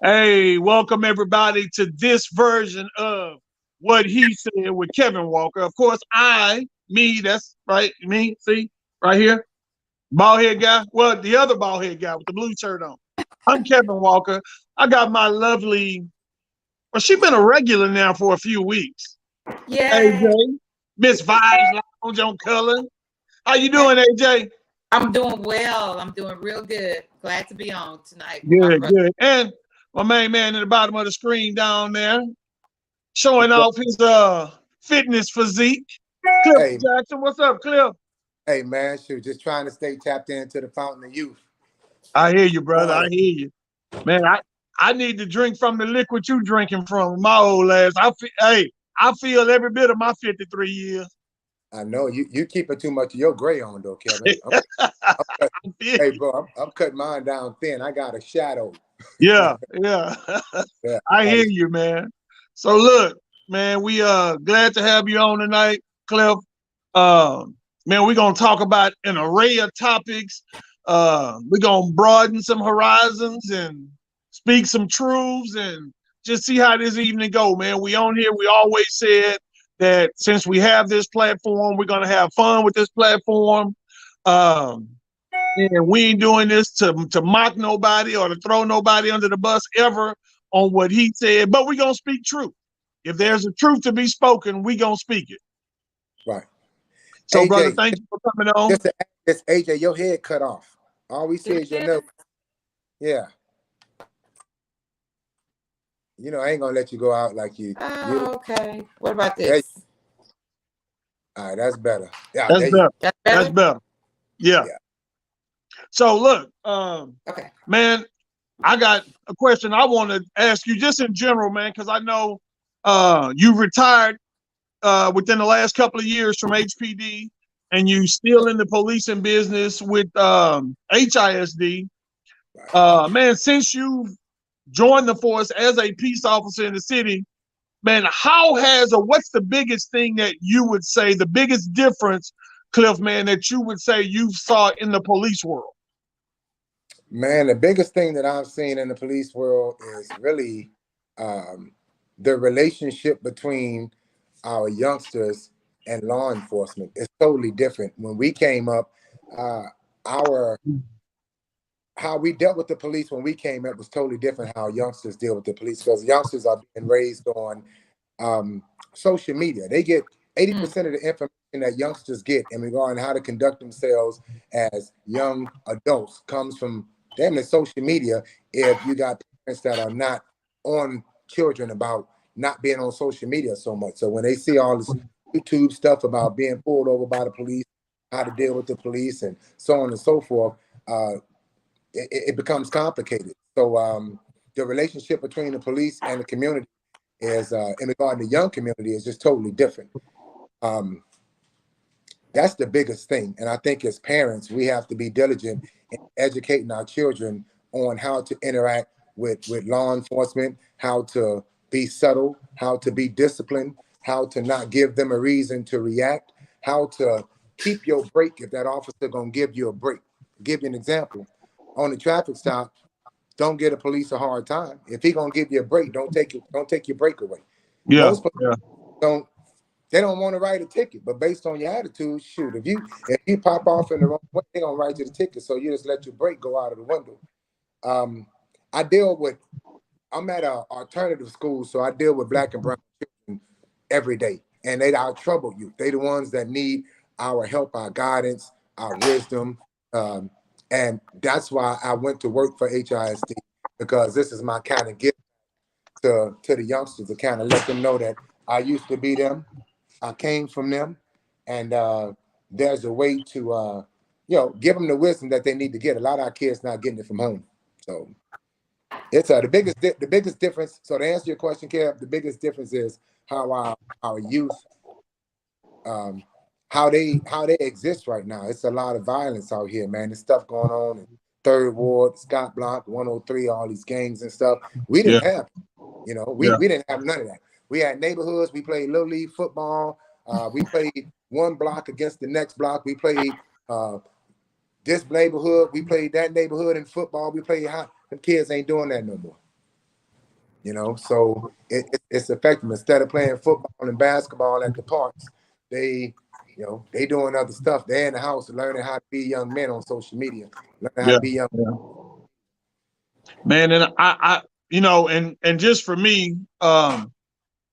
Hey, welcome everybody to this version of What He Said with Kevin Walker. Of course, that's right, me, see, right here, bald head guy. Well, the other bald head guy with the blue shirt on. I'm Kevin Walker. I got my lovely, well, she's been a regular now for a few weeks. Yay. AJ, Miss Vibes Lounge on Color. How you doing, AJ? I'm doing well. I'm doing real good. Glad to be on tonight with my Good, brother. good. And my main man in the bottom of the screen down there, showing off his fitness physique. Cliff Hey, Jackson, what's up, Cliff? hey, man, shoot, just trying to stay tapped into the fountain of youth. I hear you, brother. I Water. hear you, man. I need to drink from the liquid you drinking from. My old ass. I feel every bit of my 53 years. I know you keeping too much of your gray on though, Kevin. Hey, bro, I'm cutting mine down thin. I got a shadow. Yeah, yeah. Yeah, I I got hear a, you, man. So look, man, we glad to have you on tonight, Cliff. Man, we're gonna talk about an array of topics. We're gonna broaden some horizons and speak some truths and just see how this evening go, man. We on here. We always said that since we have this platform, we're gonna have fun with this platform. Um, and we ain't doing this to mock nobody or to throw nobody under the bus ever on what he said, but we're gonna speak truth. If there's a truth to be spoken, we gonna speak it. right. So, brother, AJ, thank you for coming on. just AJ, your head cut off. All we see is your nose. Yeah. I ain't gonna let you go out like you. Oh, okay. What about There, this? all right, that's better. Yeah, That's there you better. That's That's better? better. Yeah. yeah. So look, Okay. man, I got a question I want to ask you just in general, man, because I know you retired within the last couple of years from HPD, and you still in the policing business with HISD. Right. Man, since you joined the force as a peace officer in the city, man, what's the biggest thing that you would say, the biggest difference, Cliff, man, that you would say you saw in the police world? Man, the biggest thing that I've seen in the police world is really um, the relationship between our youngsters and law enforcement is totally different. When we came up, uh, our how we dealt with the police when we came up was totally different how youngsters deal with the police because youngsters are being raised on social media. They get Mm. 80% of the information that youngsters get in regard to how to conduct themselves as young adults comes from damn near social media. If you got parents that are not on children about not being on social media so much, so when they see all this YouTube stuff about being pulled over by the police, how to deal with the police, and so on and so forth, uh, it becomes complicated. So the relationship between the police and the community is in regard to the young community is just totally different. Um, that's the biggest thing. And I think as parents, we have to be diligent in educating our children on how to interact with law enforcement, how to be subtle, how to be disciplined, how to not give them a reason to react, how to keep your break if that officer gonna give you a break. Give you an example. On the traffic stop, don't give the police a hard time. If he gonna give you a break, don't take your break away. Yeah, Most police yeah, don't they don't want to write a ticket, but based on your attitude, shoot, if you pop off in the wrong way, they gonna write you the ticket. So you just let your brake go out of the window. Um, I deal with I'm at a alternative school, so I deal with black and brown children every day, and they our trouble youth. They the ones that need our help, our guidance, our wisdom, um, and that's why I went to work for HISD because this is my kind of gift to the youngsters to kind of let them know that I used to be them. I came from them, and there's a way to, give them the wisdom that they need to get. A lot of our kids not getting it from home, so it's the biggest difference. So to answer your question, Kev, the biggest difference is how our youth, um, how they exist right now. It's a lot of violence out here, man. There's stuff going on in Third Ward, Scott Block, 103, all these gangs and stuff. We yeah, didn't have. We yeah. we didn't have none of that. We had neighborhoods. We played little league football. We played one block against the next block. We played this neighborhood. We played that neighborhood in football. We played how the kids ain't doing that no more. You know, so it's effective. Instead of playing football and basketball at the parks, they, you know, they doing other stuff. They're in the house learning how to be young men on social media, learning how Yeah, to be young. yeah. Man, and you know, and just for me,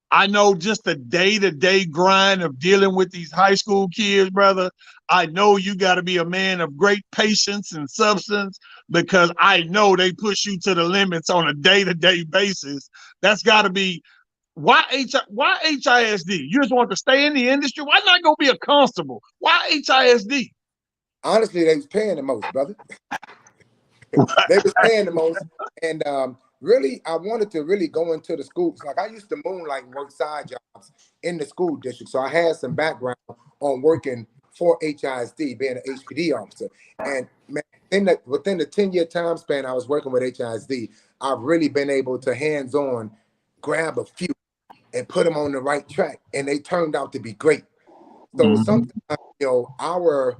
I know just the day-to-day grind of dealing with these high school kids, brother. I know you got to be a man of great patience and substance because I know they push you to the limits on a day-to-day basis. That's got to be why HISD? You just want to stay in the industry? Why not go be a constable? Why HISD? Honestly, they was paying the most, brother. They was paying the most, and really, I wanted to really go into the schools. Like I used to moonlight and work side jobs in the school district, so I had some background on working for HISD, being an HPD officer. And man, within the 10-year time span I was working with HISD, I've really been able to hands-on grab a few and put them on the right track, and they turned out to be great. So sometimes, you know, our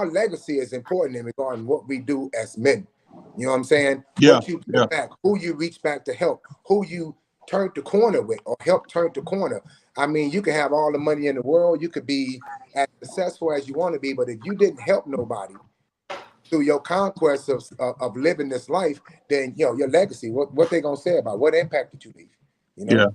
legacy is important in regarding what we do as men. You know what I'm saying? Yeah, What you yeah. give back, who you reach back to help, who you turn the corner with or help turn the corner. I mean, you can have all the money in the world, you could be as successful as you want to be, but if you didn't help nobody through your conquest of living this life, then you know your legacy. What they gonna say about what impact did you leave? You know? Yeah.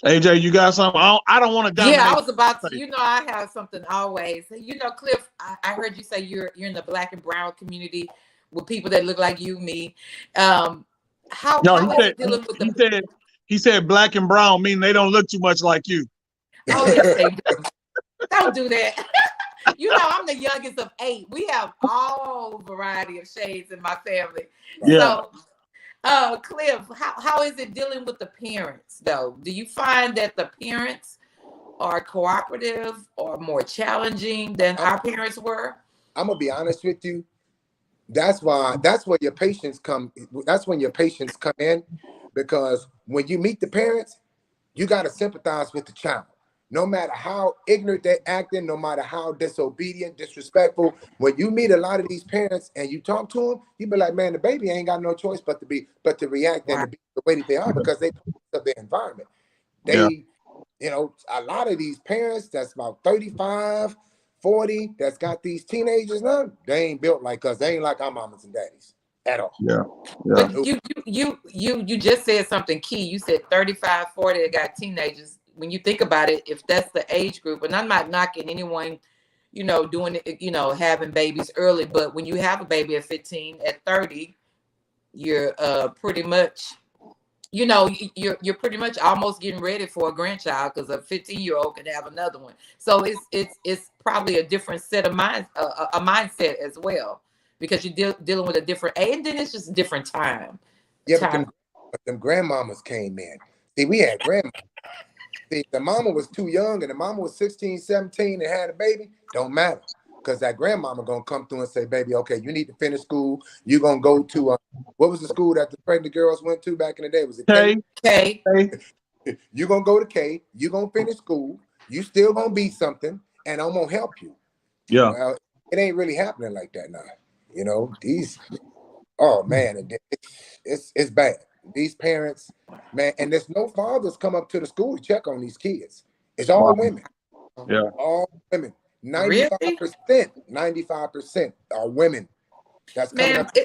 AJ, you got something? I don't want to Yeah, I dominate. was about to, you know, I have something always. You know, Cliff, I heard you say you're in the black and brown community with people that look like you, me. No, How is it dealing with the he said black and brown, meaning they don't look too much like you. oh yes, they do. Don't do that. You know, I'm the youngest of 8. We have all variety of shades in my family. Yeah. So Cliff, how is it dealing with the parents though? Do you find that the parents are cooperative or more challenging than our parents were? I'm gonna be honest with you. That's where your patients come. That's when your patients come in, because when you meet the parents, you got to sympathize with the child. No matter how ignorant they're acting, no matter how disobedient, disrespectful, when you meet a lot of these parents and you talk to them, you be like, man, the baby ain't got no choice but to react and Right. to be the way that they are because they of their environment. Yeah. They, you know, a lot of these parents that's about 35, 40, that's got these teenagers now, they ain't built like us. They ain't like our mamas and daddies at all. Yeah. Yeah. But you just said something key. You said 35, 40 that got teenagers. When you think about it, if that's the age group, and I'm not knocking anyone, you know, doing it, you know, having babies early, but when you have a baby at 15, at 30, you're pretty much, you know, you're pretty much almost getting ready for a grandchild because a 15-year-old can have another one. So it's probably a different set of mind, a mindset as well, because you're dealing with a different age, and then it's just a different time. Yeah, but them grandmamas came in. See, we had grandma. See, the mama was too young and the mama was 16, 17 and had a baby, don't matter. Because that grandmama gonna come through and say, baby, okay, you need to finish school. You're gonna go to what was the school that the pregnant girls went to back in the day? Was it K? Okay. You're gonna go to K, you're gonna finish school, you still gonna be something, and I'm gonna help you. Yeah. Well, it ain't really happening like that now. You know, oh man, it's bad. These parents, man, and there's no fathers come up to the school to check on these kids. It's all women. Yeah. All women. 95%, Really? 95% are women. That's coming Man, up.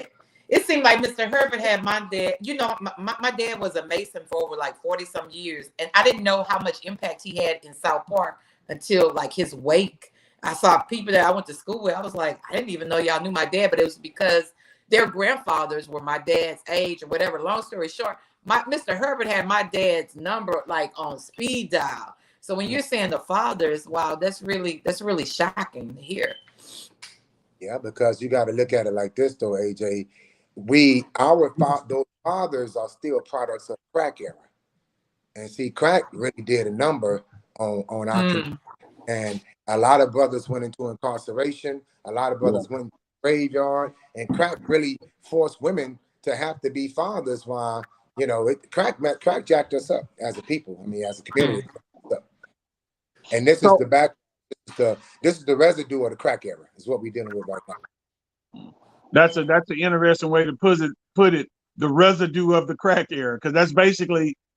it seemed like Mr. Herbert had my dad. You know, my dad was a Mason for over like 40 some years. And I didn't know how much impact he had in South Park until like his wake. I saw people that I went to school with. I was like, I didn't even know y'all knew my dad, but it was because their grandfathers were my dad's age or whatever. Long story short, Mr. Herbert had my dad's number like on speed dial. So when you're saying the fathers, wow, that's really shocking to hear. Yeah, because you got to look at it like this, though, AJ. Those fathers are still products of crack era, and see, crack really did a number on our community. And a lot of brothers went into incarceration. A lot of brothers went into the graveyard, and crack really forced women to have to be fathers. While you know, crack jacked us up as a people. I mean, as a community. And this is the back. This is the residue of the crack era. Is what we're dealing with right now. That's an interesting way to put it. the residue of the crack era, because that's Wow.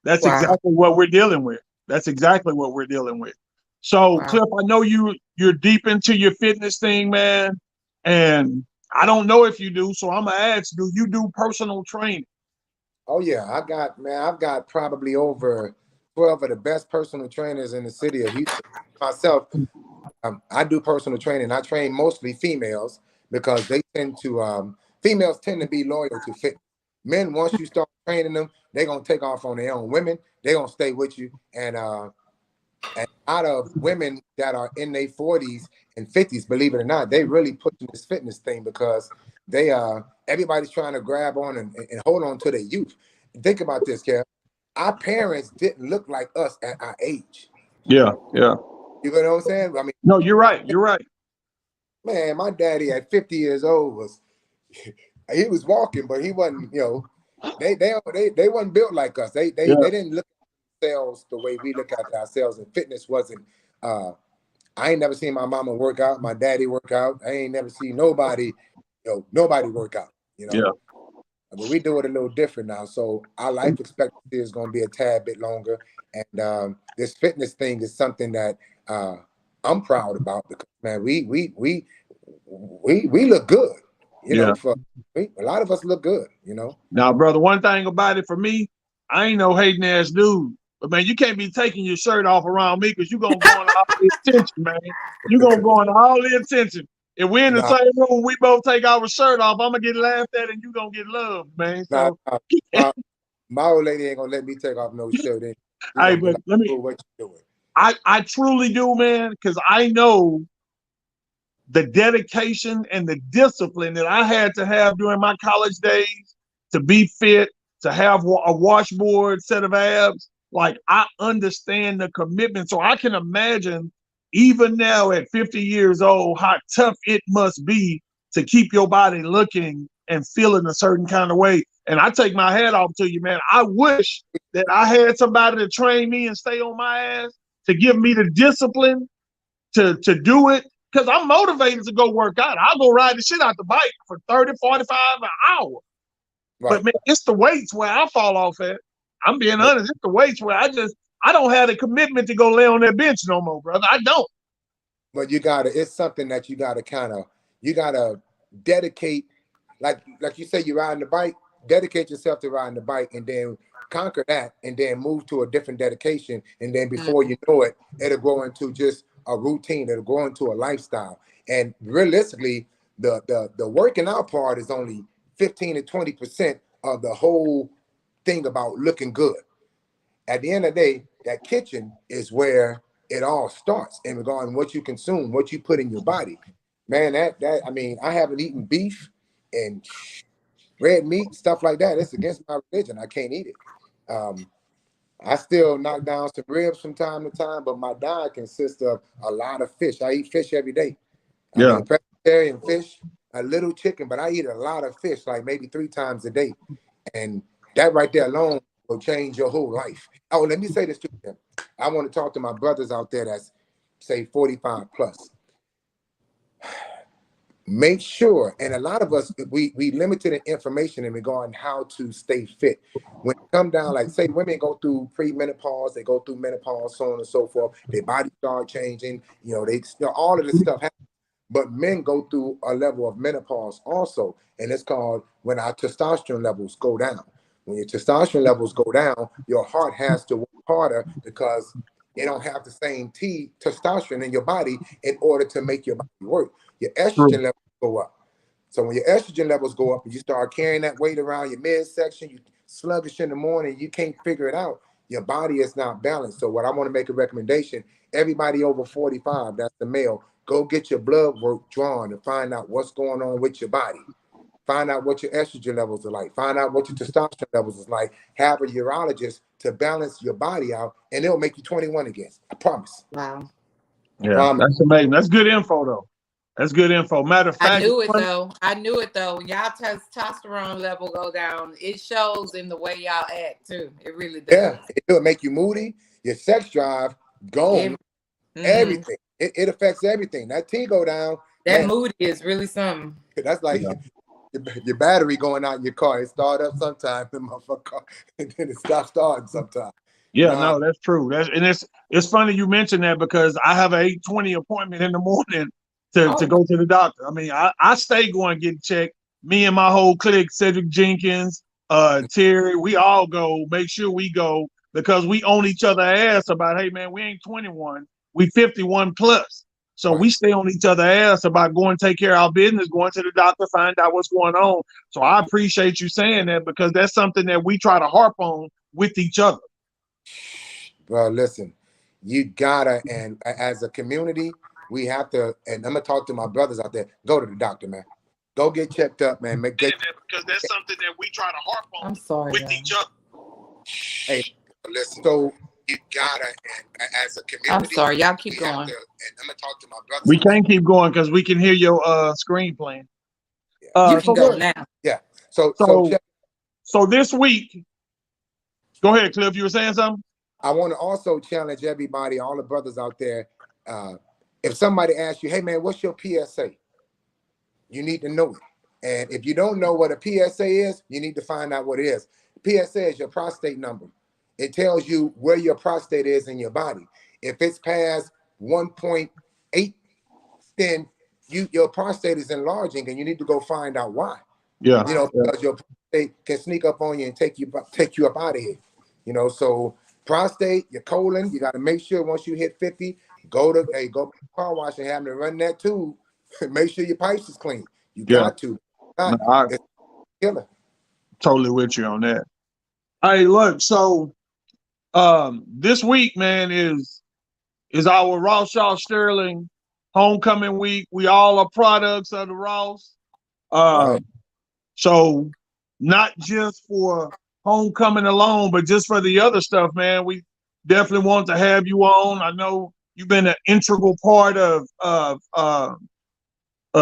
exactly what we're dealing with. That's exactly what we're dealing with. So, Wow. Cliff, I know you're deep into your fitness thing, man, and I don't know if you do, so I'm gonna ask: do you do personal training? Oh yeah, I've got probably over 12 of the best personal trainers in the city of Houston. Myself, I do personal training. I train mostly females because females tend to be loyal to fitness. Men, once you start training them, they're gonna take off on their own. Women, they're gonna stay with you. And a lot of women that are in their 40s and 50s, believe it or not, they really pushing this fitness thing because everybody's trying to grab on and hold on to their youth. Think about this, Kev. Our parents didn't look like us at our age. Yeah, yeah. You know what I'm saying? I mean, No, you're right. You're right. man, my daddy at 50 years old he was walking, but he wasn't, they wasn't built like us. They Yeah, didn't look at themselves the way we look at ourselves, and fitness wasn't I ain't never seen my mama work out, my daddy work out. I ain't never seen nobody work out, yeah, But we do it a little different now. So our life expectancy is going to be a tad bit longer. And this fitness thing is something that I'm proud about because, man, we look good. yeah. A lot of us look good, Now, brother, one thing about it for me, I ain't no hating ass dude. But man, you can't be taking your shirt off around me because you're gonna go into all the attention, man. You're gonna go into all the attention. If we're in the Nah, same room, we both take our shirt off, I'm gonna get laughed at and you're gonna get loved, man. nah, So nah. My old lady ain't gonna let me take off no shirt. She's hey, gonna be but like, let me "Oh, what you doing?" I truly do, man, because I know the dedication and the discipline that I had to have during my college days to be fit, to have a washboard set of abs. Like, I understand the commitment. So I can imagine, even now at 50 years old, how tough it must be to keep your body looking and feeling a certain kind of way. And I take my hat off to you, man. I wish that I had somebody to train me and stay on my ass to give me the discipline to do it, because I'm motivated to go work out. I'll go ride the shit out the bike for 30, 45 an hour. Right. But man, it's the weights where I fall off at. I'm being honest, it's the weights where I don't have the commitment to go lay on that bench no more, brother. I don't. But it's something that you gotta dedicate, like you say, you're riding the bike, dedicate yourself to riding the bike and then conquer that and then move to a different dedication. And then before you know it, it'll grow into just a routine, it'll grow into a lifestyle. And realistically, the working out part is only 15 to 20% of the whole thing about looking good. At the end of the day, that kitchen is where it all starts in regarding what you consume, what you put in your body. Man, I mean, I haven't eaten beef and red meat, stuff like that. It's against my religion. I can't eat it. I still knock down some ribs from time to time, but my diet consists of a lot of fish. I eat fish every day. I Yeah. mean, pescatarian fish, a little chicken, but I eat a lot of fish, like maybe 3 times a day. And that right there alone will change your whole life. Oh, let me say this to them. I want to talk to my brothers out there that's, say, 45 plus. Make sure, and a lot of us, we limited in information in regarding how to stay fit. When it come down, like say women go through pre-menopause, they go through menopause, so on and so forth, their body start changing, all of this stuff happens. But men go through a level of menopause also, and it's called when our testosterone levels go down. When your testosterone levels go down, your heart has to work harder because it don't have the same testosterone in your body in order to make your body work. Your estrogen levels go up. So when your estrogen levels go up and you start carrying that weight around your midsection, you sluggish in the morning, you can't figure it out. Your body is not balanced. So what I want to make a recommendation, everybody over 45, that's the male, go get your blood work drawn to find out what's going on with your body. Find out what your estrogen levels are like. Find out what your testosterone levels is like. Have a urologist to balance your body out, and it'll make you 21 again. I promise. Wow. Yeah, that's amazing. That's good info, though. That's good info. Matter of fact, I knew it though. When y'all testosterone level go down, it shows in the way y'all act too. It really does. Yeah, it'll make you moody. Your sex drive gone. Everything. It affects everything. That T go down. That man, moody is really something. that's like your battery going out in your car. It start up sometime, the motherfucker car, and then it stops starting sometime. Yeah, Nah, no, that's true. It's funny you mentioned that because I have an 8:20 appointment in the morning to Oh, go to the doctor. I mean, I stay going to get checked. Me and my whole clique, Cedric Jenkins, Terry, we all go, make sure we go because we own each other ass about, hey man, we ain't 21, we 51 plus. So we right. stay on each other ass about going take care of our business, going to the doctor, find out what's going on. So I appreciate you saying that because that's something that we try to harp on with each other. Bro, listen, you gotta, and as a community, we have to, and I'm gonna talk to my brothers out there, go to the doctor, man. Go get checked up, man. Because that's something that we try to harp on I'm sorry. with each other. Hey, listen, so you gotta, and as a community, I'm sorry. Y'all keep we going. have to, and I'm gonna talk to my brothers. We can't keep going because we can hear your screen playing. You can go look, now. Yeah. So this week, go ahead, Cliff. You were saying something? I want to also challenge everybody, all the brothers out there. If somebody asks you, hey man, what's your PSA? You need to know it. And if you don't know what a PSA is, you need to find out what it is. PSA is your prostate number. It tells you where your prostate is in your body. If it's past 1.8, then your prostate is enlarging and you need to go find out why. Yeah. You know, because your prostate can sneak up on you and take you up out of here. You know, so prostate, your colon, you got to make sure once you hit 50, go to the car wash and have them run that tube. Make sure your pipes is clean. You got to. No, I It's killer. totally with you on that. Hey, look, so this week, man, is our Ross Shaw Sterling homecoming week. We all are products of the Ross. Right. So not just for homecoming alone, but just for the other stuff, man. We definitely want to have you on. I know you've been an integral part of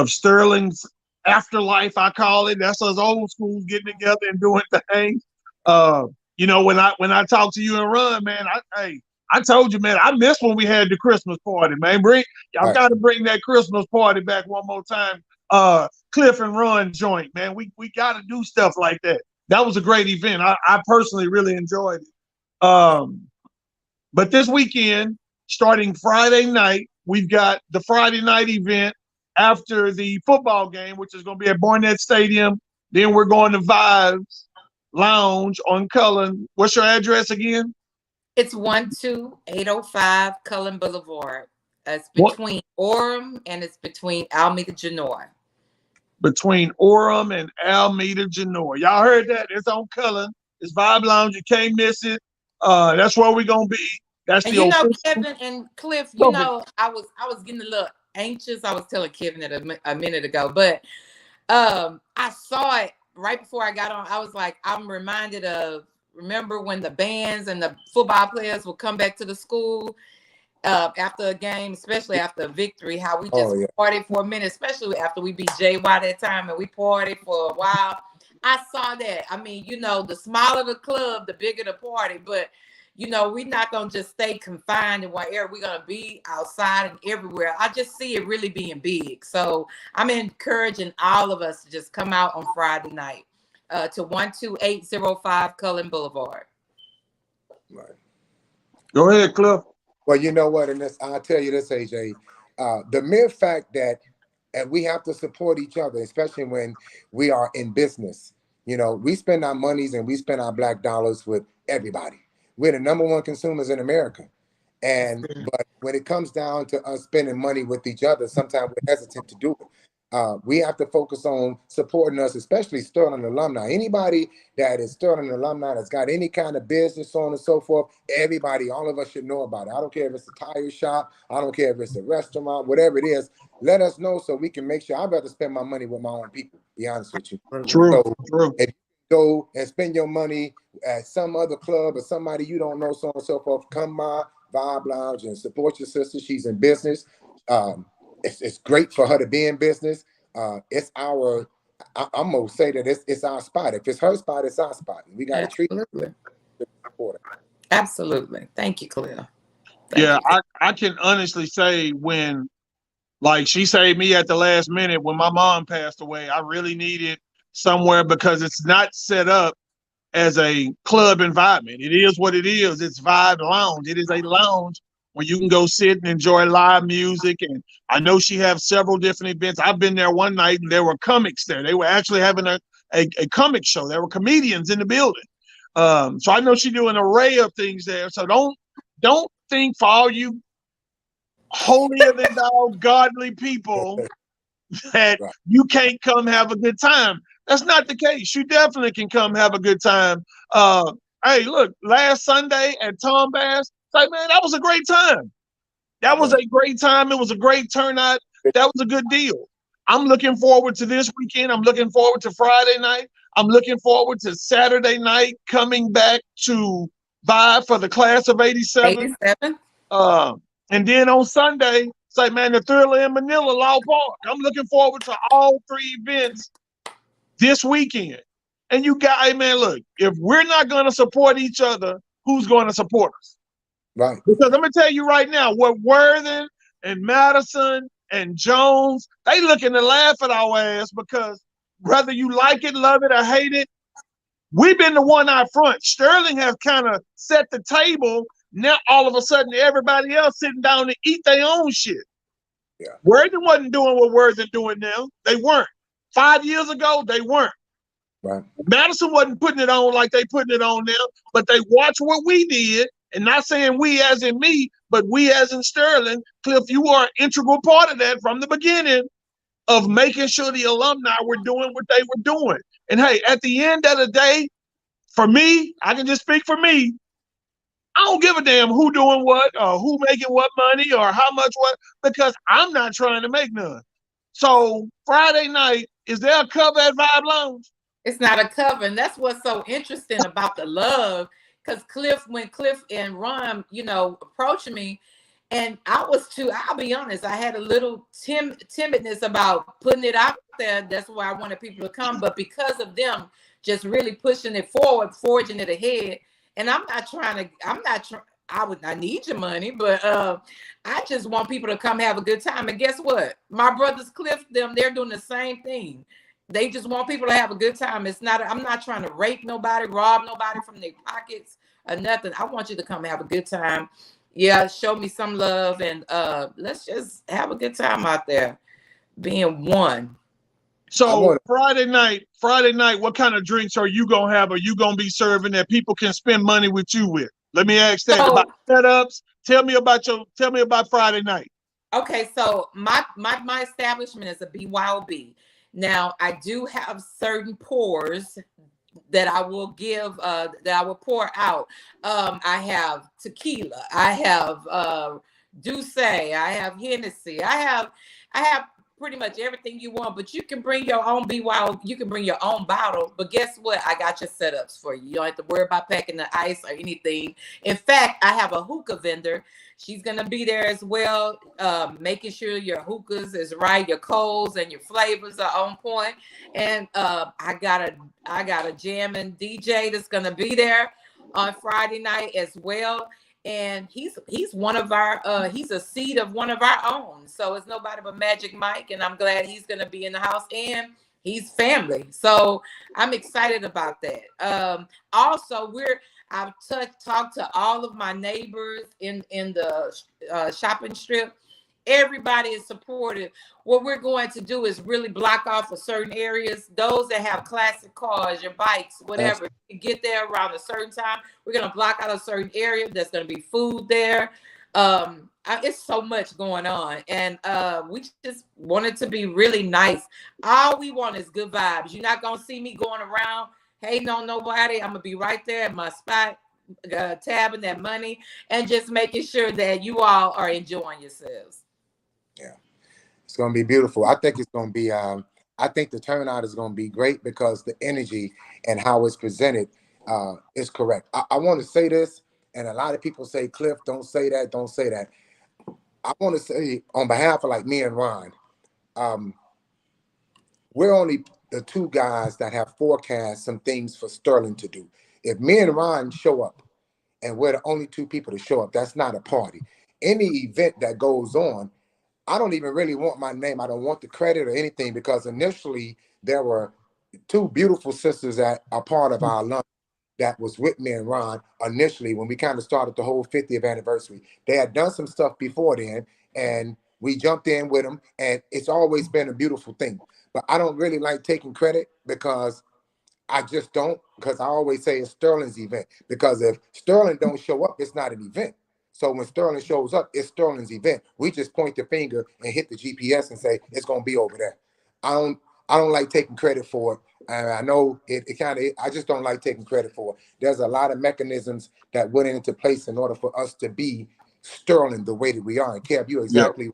Sterling's afterlife, I call it. That's us old schools getting together and doing things. You know, when I talk to you and Run, man, I told you, man, I miss when we had the Christmas party, man. Y'all got to bring that Christmas party back one more time. Cliff and Run joint, man. We got to do stuff like that. That was a great event. I personally really enjoyed it. But this weekend, starting Friday night, we've got the Friday night event after the football game, which is going to be at Barnett Stadium. Then we're going to Vibes Lounge on Cullen. What's your address again? It's 12805 Cullen Boulevard. It's between Orem and it's between Alameda Genoa. Between Orem and Alameda Genoa. Y'all heard that? It's on Cullen. It's Vibe Lounge. You can't miss it. That's where we're going to be. That's and the official. Kevin and Cliff, I was getting a little anxious. I was telling Kevin it a minute ago, but I saw it right before I got on. I was like, I'm reminded of, remember when the bands and the football players would come back to the school after a game, especially after a victory, how we just partied for a minute, especially after we beat JY that time and we partied for a while. I saw that. I mean, the smaller the club, the bigger the party, but we're not going to just stay confined in one area. We're going to be outside and everywhere. I just see it really being big. So I'm encouraging all of us to just come out on Friday night to 12805 Cullen Boulevard. Right. Go ahead, Cliff. Well, you know what? And I'll tell you this, AJ. The mere fact that we have to support each other, especially when we are in business. We spend our monies and we spend our black dollars with everybody. We're the number one consumers in America. But when it comes down to us spending money with each other, sometimes we're hesitant to do it. We have to focus on supporting us, especially Sterling alumni. Anybody that is Sterling alumni that's got any kind of business, so on and so forth, everybody, all of us should know about it. I don't care if it's a tire shop. I don't care if it's a restaurant, whatever it is. Let us know so we can make sure. I'd rather spend my money with my own people, be honest with you. True. If you go and spend your money at some other club or somebody you don't know, so on and so forth, come by Vibe Lounge and support your sister. She's in business. It's great for her to be in business. It's I'm gonna say that it's our spot. If it's her spot, it's our spot. We got to treat her. Absolutely. Thank you, Claire. I can honestly say when, like, she saved me at the last minute when my mom passed away. I really needed somewhere because it's not set up as a club environment. It is what it is. It's Vibe Lounge. It is a lounge where you can go sit and enjoy live music. And I know she has several different events. I've been there one night and there were comics there. They were actually having a comic show. There were comedians in the building. So I know she do an array of things there. So don't think for all you holier than thou godly people that you can't come have a good time. That's not the case. You definitely can come have a good time. Hey, look, last Sunday at Tom Bass, like, man, that was a great time. That was a great time. It was a great turnout. That was a good deal. I'm looking forward to this weekend. I'm looking forward to Friday night. I'm looking forward to Saturday night coming back to Vibe for the class of 87. 87. And then on Sunday, it's like, man, the Thriller in Manila, Law Park. I'm looking forward to all three events this weekend. And you guys, man, look, if we're not going to support each other, who's going to support us? Right. Because I'm going to tell you right now, what Worthing and Madison and Jones, they looking to laugh at our ass because whether you like it, love it, or hate it, we've been the one out front. Sterling have kind of set the table. Now all of a sudden everybody else sitting down to eat their own shit. Yeah. Worthing wasn't doing what Worthing doing now. They weren't. 5 years ago, they weren't. Right. Madison wasn't putting it on like they putting it on now, but they watched what we did, and not saying we as in me, but we as in Sterling. Cliff, you are an integral part of that from the beginning of making sure the alumni were doing what they were doing. And hey, at the end of the day, for me, I can just speak for me. I don't give a damn who doing what or who making what money or how much what, because I'm not trying to make none. So Friday night, is there a cover at Vibe Lounge? It's not a cover, and that's what's so interesting about the love. Because when Cliff and Ron, approached me, and I'll be honest, I had a little timidness about putting it out there. That's why I wanted people to come. But because of them just really pushing it forward, forging it ahead, and I need your money, but I just want people to come have a good time. And guess what? My brothers, Cliff, they're doing the same thing. They just want people to have a good time. I'm not trying to rape nobody, rob nobody from their pockets or nothing. I want you to come have a good time. Yeah, show me some love, and let's just have a good time out there being one. So Friday night, what kind of drinks are you gonna have? Are you gonna be serving that people can spend money with you with? Let me ask that about setups. Tell me about Friday night. Okay, so my establishment is a BYOB. Now I do have certain pours that I will give, that I will pour out. I have tequila, I have Douce, I have Hennessy, I have pretty much everything you want, but you can bring your own BYO, you can bring your own bottle, but guess what? I got your setups for you. You don't have to worry about packing the ice or anything. In fact, I have a hookah vendor. She's going to be there as well, making sure your hookahs is right, your coals and your flavors are on point. And I got a jamming DJ that's going to be there on Friday night as well. And he's one of our he's a seed of one of our own. So it's nobody but Magic Mike, and I'm glad he's going to be in the house, and he's family. So I'm excited about that. Also, I've talked to all of my neighbors in the shopping strip. Everybody is supportive. What we're going to do is really block off for certain areas. Those that have classic cars, your bikes, whatever, you get there around a certain time. We're going to block out a certain area. There's going to be food there. It's so much going on. And we just want it to be really nice. All we want is good vibes. You're not going to see me going around hating on nobody. I'm going to be right there at my spot, tabbing that money and just making sure that you all are enjoying yourselves. Yeah, it's going to be beautiful. I think it's going to be, I think the turnout is going to be great because the energy and how it's presented is correct. I want to say this, and a lot of people say, Cliff, don't say that, don't say that. I want to say on behalf of like me and Ron, we're only the two guys that have forecast some things for Sterling to do. If me and Ron show up and we're the only two people to show up, that's not a party. Any event that goes on, I don't even really want my name. I don't want the credit or anything because initially there were two beautiful sisters that are part of our alumni that was with me and Ron initially when we kind of started the whole 50th anniversary. They had done some stuff before then, and we jumped in with them, and it's always been a beautiful thing. But I don't really like taking credit because I just don't, because I always say it's Sterling's event. Because if Sterling don't show up, it's not an event. So when Sterling shows up, it's Sterling's event. We just point the finger and hit the GPS and say it's gonna be over there. I don't I don't like taking credit for it. And I know it kind of I just don't like taking credit for it. There's a lot of mechanisms that went into place in order for us to be Sterling the way that we are. And Kev, you Yep. exactly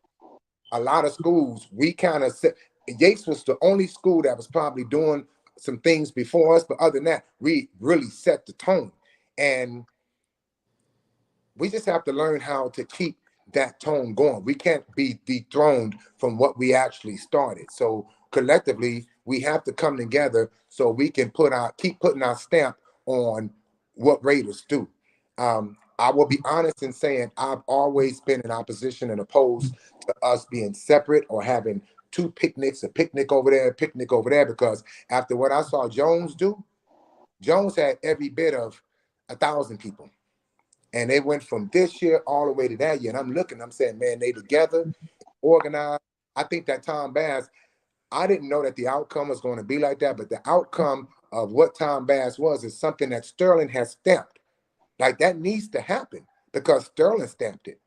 a lot of schools, we kind of said Yates was the only school that was probably doing some things before us, but other than that, we really set the tone. And we just have to learn how to keep that tone going. We can't be dethroned from what we actually started. So collectively, we have to come together so we can keep putting our stamp on what Raiders do. I will be honest in saying I've always been in opposition and opposed to us being separate or having two picnics, a picnic over there, a picnic over there, because after what I saw Jones do, Jones had every bit of 1,000 people. And they went from this year all the way to that year. And I'm saying, man, they together, organized. I think that Tom Bass, I didn't know that the outcome was going to be like that, but the outcome of what Tom Bass was is something that Sterling has stamped. Like that needs to happen because Sterling stamped it.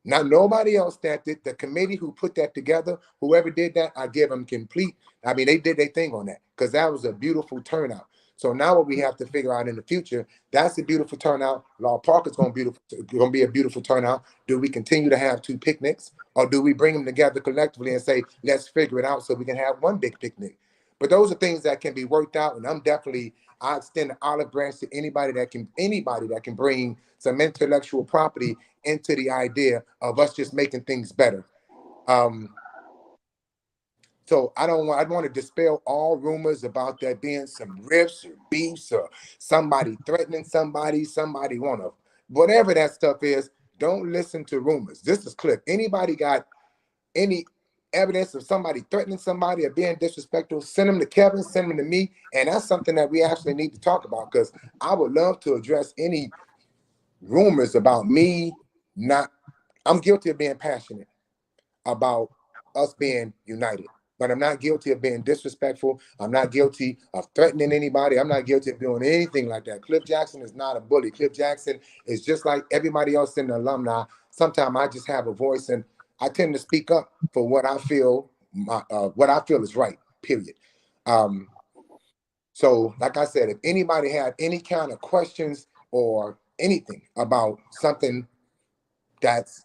Now, nobody else stamped it. The committee who put that together, whoever did that, I give them complete. I mean, they did their thing on that because that was a beautiful turnout. So now what we have to figure out in the future, that's a beautiful turnout. Law Park is going to be a beautiful turnout. Do we continue to have two picnics or do we bring them together collectively and say, let's figure it out so we can have one big picnic? But those are things that can be worked out. And I extend the olive branch to anybody that can bring some intellectual property into the idea of us just making things better. So I want to dispel all rumors about there being some rifts or beefs or somebody threatening somebody whatever that stuff is, don't listen to rumors. This is Cliff. Anybody got any evidence of somebody threatening somebody or being disrespectful, send them to Kevin, send them to me. And that's something that we actually need to talk about because I would love to address any rumors about me I'm guilty of being passionate about us being united. But I'm not guilty of being disrespectful. I'm not guilty of threatening anybody. I'm not guilty of doing anything like that. Cliff Jackson is not a bully. Cliff Jackson is just like everybody else in the alumni. Sometimes I just have a voice and I tend to speak up for what I feel is right, period. So like I said, if anybody had any kind of questions or anything about something that's,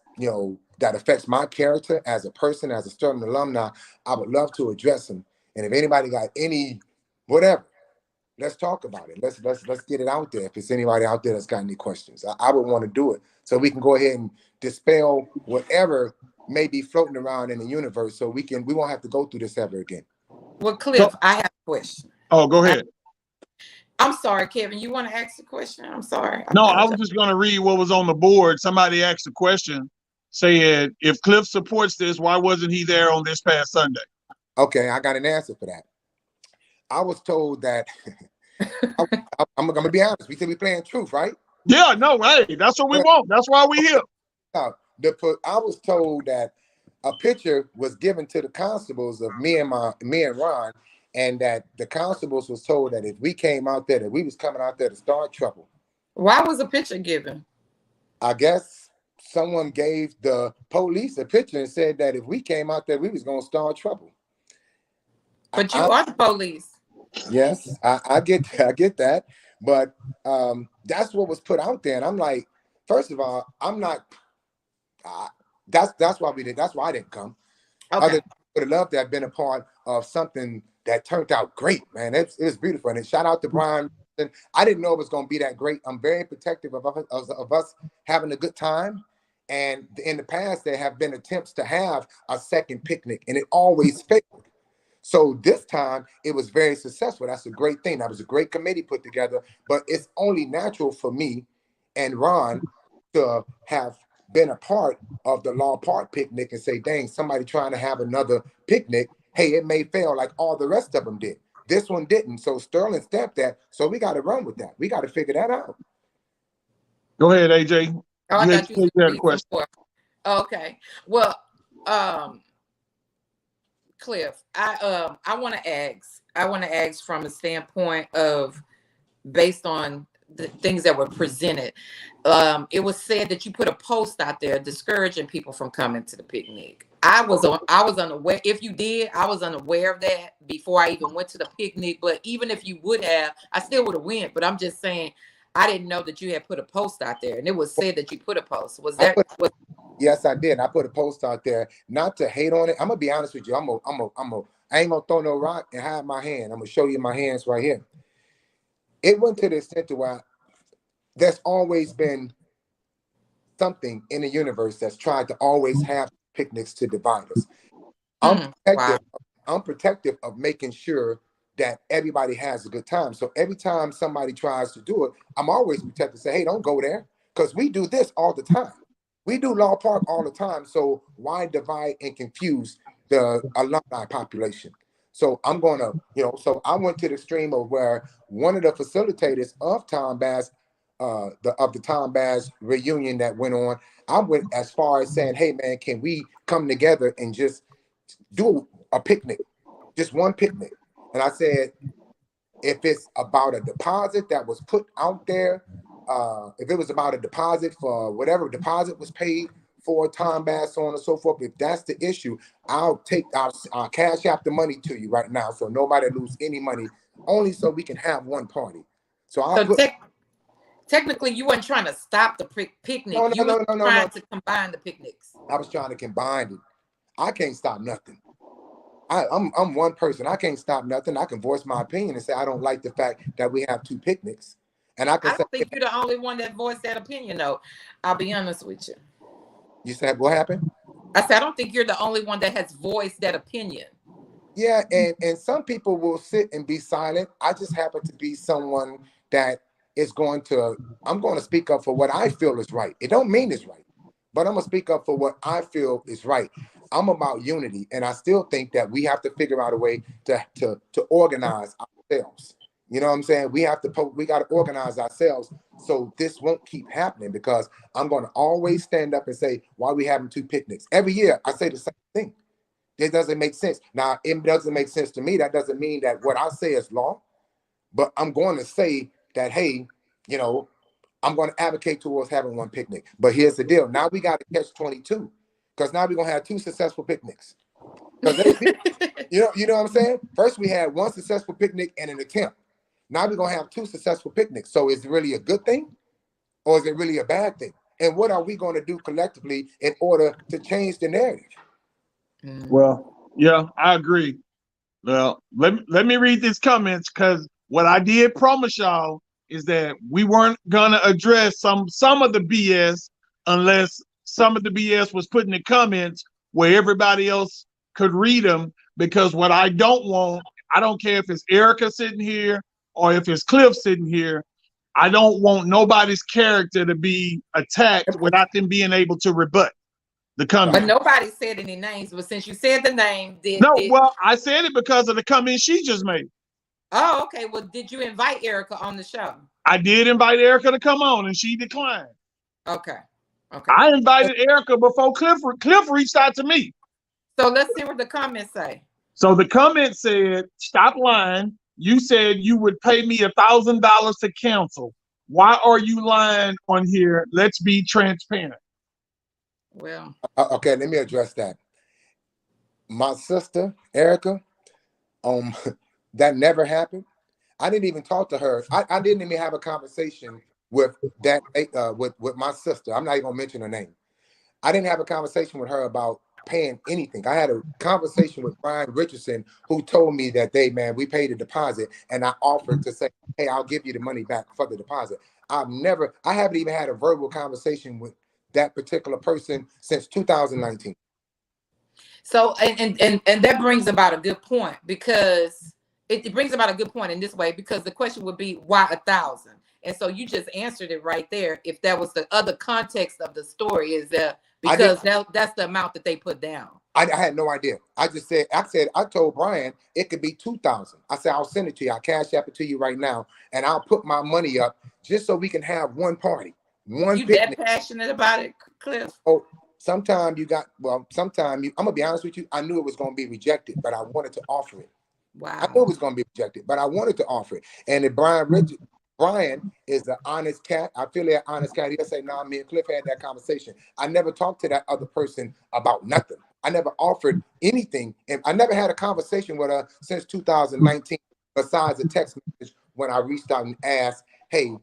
that affects my character as a person, as a Sterling alumni, I would love to address them. And if anybody got any, whatever, let's talk about it. Let's get it out there. If it's anybody out there that's got any questions, I would want to do it so we can go ahead and dispel whatever may be floating around in the universe, so we won't have to go through this ever again. Well, Cliff, I have a question. Oh, go ahead. I'm sorry, Kevin. You want to ask the question? I'm sorry. No, I was just going to read what was on the board. Somebody asked a question saying, if Cliff supports this, why wasn't he there on this past Sunday? Okay, I got an answer for that. I was told that, I'm going to be honest, we said we're playing truth, right? Yeah, no, hey, that's what we want. That's why we here. I was told that a picture was given to the constables of me and Ron, and that the constables was told that if we came out there, that we was coming out there to start trouble. Why was a picture given? I guess someone gave the police a picture and said that if we came out there, we was going to start trouble. But you are the police. Yes, I get that. But that's what was put out there. And I'm like, first of all, I'm not, that's why we did. That's why I didn't come. Okay. I would have loved to have been a part of something that turned out great, man. It was beautiful. And shout out to Brian. I didn't know it was going to be that great. I'm very protective of us having a good time. And in the past, there have been attempts to have a second picnic, and it always failed. So this time, it was very successful. That's a great thing. That was a great committee put together. But it's only natural for me and Ron to have been a part of the Law Park picnic and say, dang, somebody trying to have another picnic. Hey, it may fail like all the rest of them did. This one didn't. So Sterling stamped that. So we got to run with that. We got to figure that out. Go ahead, AJ. Oh, I thought you You had a had question. some more. Okay. Well, Cliff, I want to ask from a standpoint of based on the things that were presented. It was said that you put a post out there discouraging people from coming to the picnic. I was unaware. If you did, I was unaware of that before I even went to the picnic. But even if you would have, I still would have went. But I'm just saying, I didn't know that you had put a post out there, and it was said that you put a post. Yes, I did. I put a post out there, not to hate on it. I'm gonna be honest with you. I ain't gonna throw no rock and hide my hand. I'm gonna show you my hands right here. It went to the extent to where there's always been something in the universe that's tried to always have picnics to divide us. I'm protective of making sure that everybody has a good time. So every time somebody tries to do it, I'm always protective. Say, hey, don't go there, because we do this all the time. We do Law Park all the time. So why divide and confuse the alumni population? So I'm gonna, so I went to the extreme of where one of the facilitators of Tom Bass, the Tom Bass reunion that went on, I went as far as saying, hey man, can we come together and just do a picnic, just one picnic? And I said, if it's about a deposit that was put out there, if it was about a deposit for whatever deposit was paid for Tom Bass, so on and so forth, if that's the issue, I'll cash out the money to you right now, so nobody lose any money, only so we can have one party. So technically, you weren't trying to stop the picnic. No, you were trying to combine the picnics. I was trying to combine it. I can't stop nothing. I'm one person. I can't stop nothing. I can voice my opinion and say I don't like the fact that we have two picnics. And I don't think you're the only one that voiced that opinion, though. I'll be honest with you. You said what happened? I said I don't think you're the only one that has voiced that opinion. Yeah, and some people will sit and be silent. I just happen to be someone that is I'm going to speak up for what I feel is right. It don't mean it's right, but I'm going to speak up for what I feel is right. I'm about unity, and I still think that we have to figure out a way to organize ourselves. You know what I'm saying? We got to organize ourselves so this won't keep happening, because I'm going to always stand up and say, why are we having two picnics? Every year, I say the same thing. It doesn't make sense. Now, it doesn't make sense to me. That doesn't mean that what I say is law, but I'm going to say that, hey, I'm going to advocate towards having one picnic. But here's the deal. Now we got to catch 22, because now we're going to have two successful picnics. You know what I'm saying? First, we had one successful picnic and an attempt. Now we're going to have two successful picnics. So is it really a good thing, or is it really a bad thing? And what are we going to do collectively in order to change the narrative? Well, yeah, I agree. Well, let me read these comments, because what I did promise y'all is that we weren't gonna address some of the BS unless some of the BS was put in the comments where everybody else could read them. Because what I don't want, I don't care if it's Erica sitting here or if it's Cliff sitting here, I don't want nobody's character to be attacked without them being able to rebut the comment. But nobody said any names. But since you said the name, well, I said it because of the comment she just made. Oh, okay. Well, did you invite Erica on the show? I did invite Erica to come on, and she declined. Okay. I invited Erica before Cliff reached out to me. So let's see what the comments say. So the comment said, stop lying. You said you would pay me $1,000 to cancel. Why are you lying on here? Let's be transparent. Well, okay, let me address that. My sister, Erica, that never happened. I didn't even talk to her. I didn't even have a conversation with that with my sister. I'm not even gonna mention her name. I didn't have a conversation with her about paying anything. I had a conversation with Brian Richardson, who told me that we paid a deposit, and I offered to say, hey, I'll give you the money back for the deposit. I haven't even had a verbal conversation with that particular person since 2019. So and that brings about a good point, because it brings about a good point in this way, because the question would be, why 1,000? And so you just answered it right there. If that was the other context of the story, is that because that's the amount that they put down. I had no idea. I told Brian it could be 2,000. I said, I'll send it to you. I'll cash app it to you right now. And I'll put my money up just so we can have one party, one You picnic. that passionate about it, Cliff? Oh, I'm gonna be honest with you. I knew it was gonna be rejected, but I wanted to offer it. I knew it Wow. was gonna be rejected, but I wanted to offer it. And if Brian is an honest cat. I feel like an honest cat. He'll say, "Nah, me and Cliff had that conversation. I never talked to that other person about nothing. I never offered anything, and I never had a conversation with her since 2019, besides a text message when I reached out and asked, hey,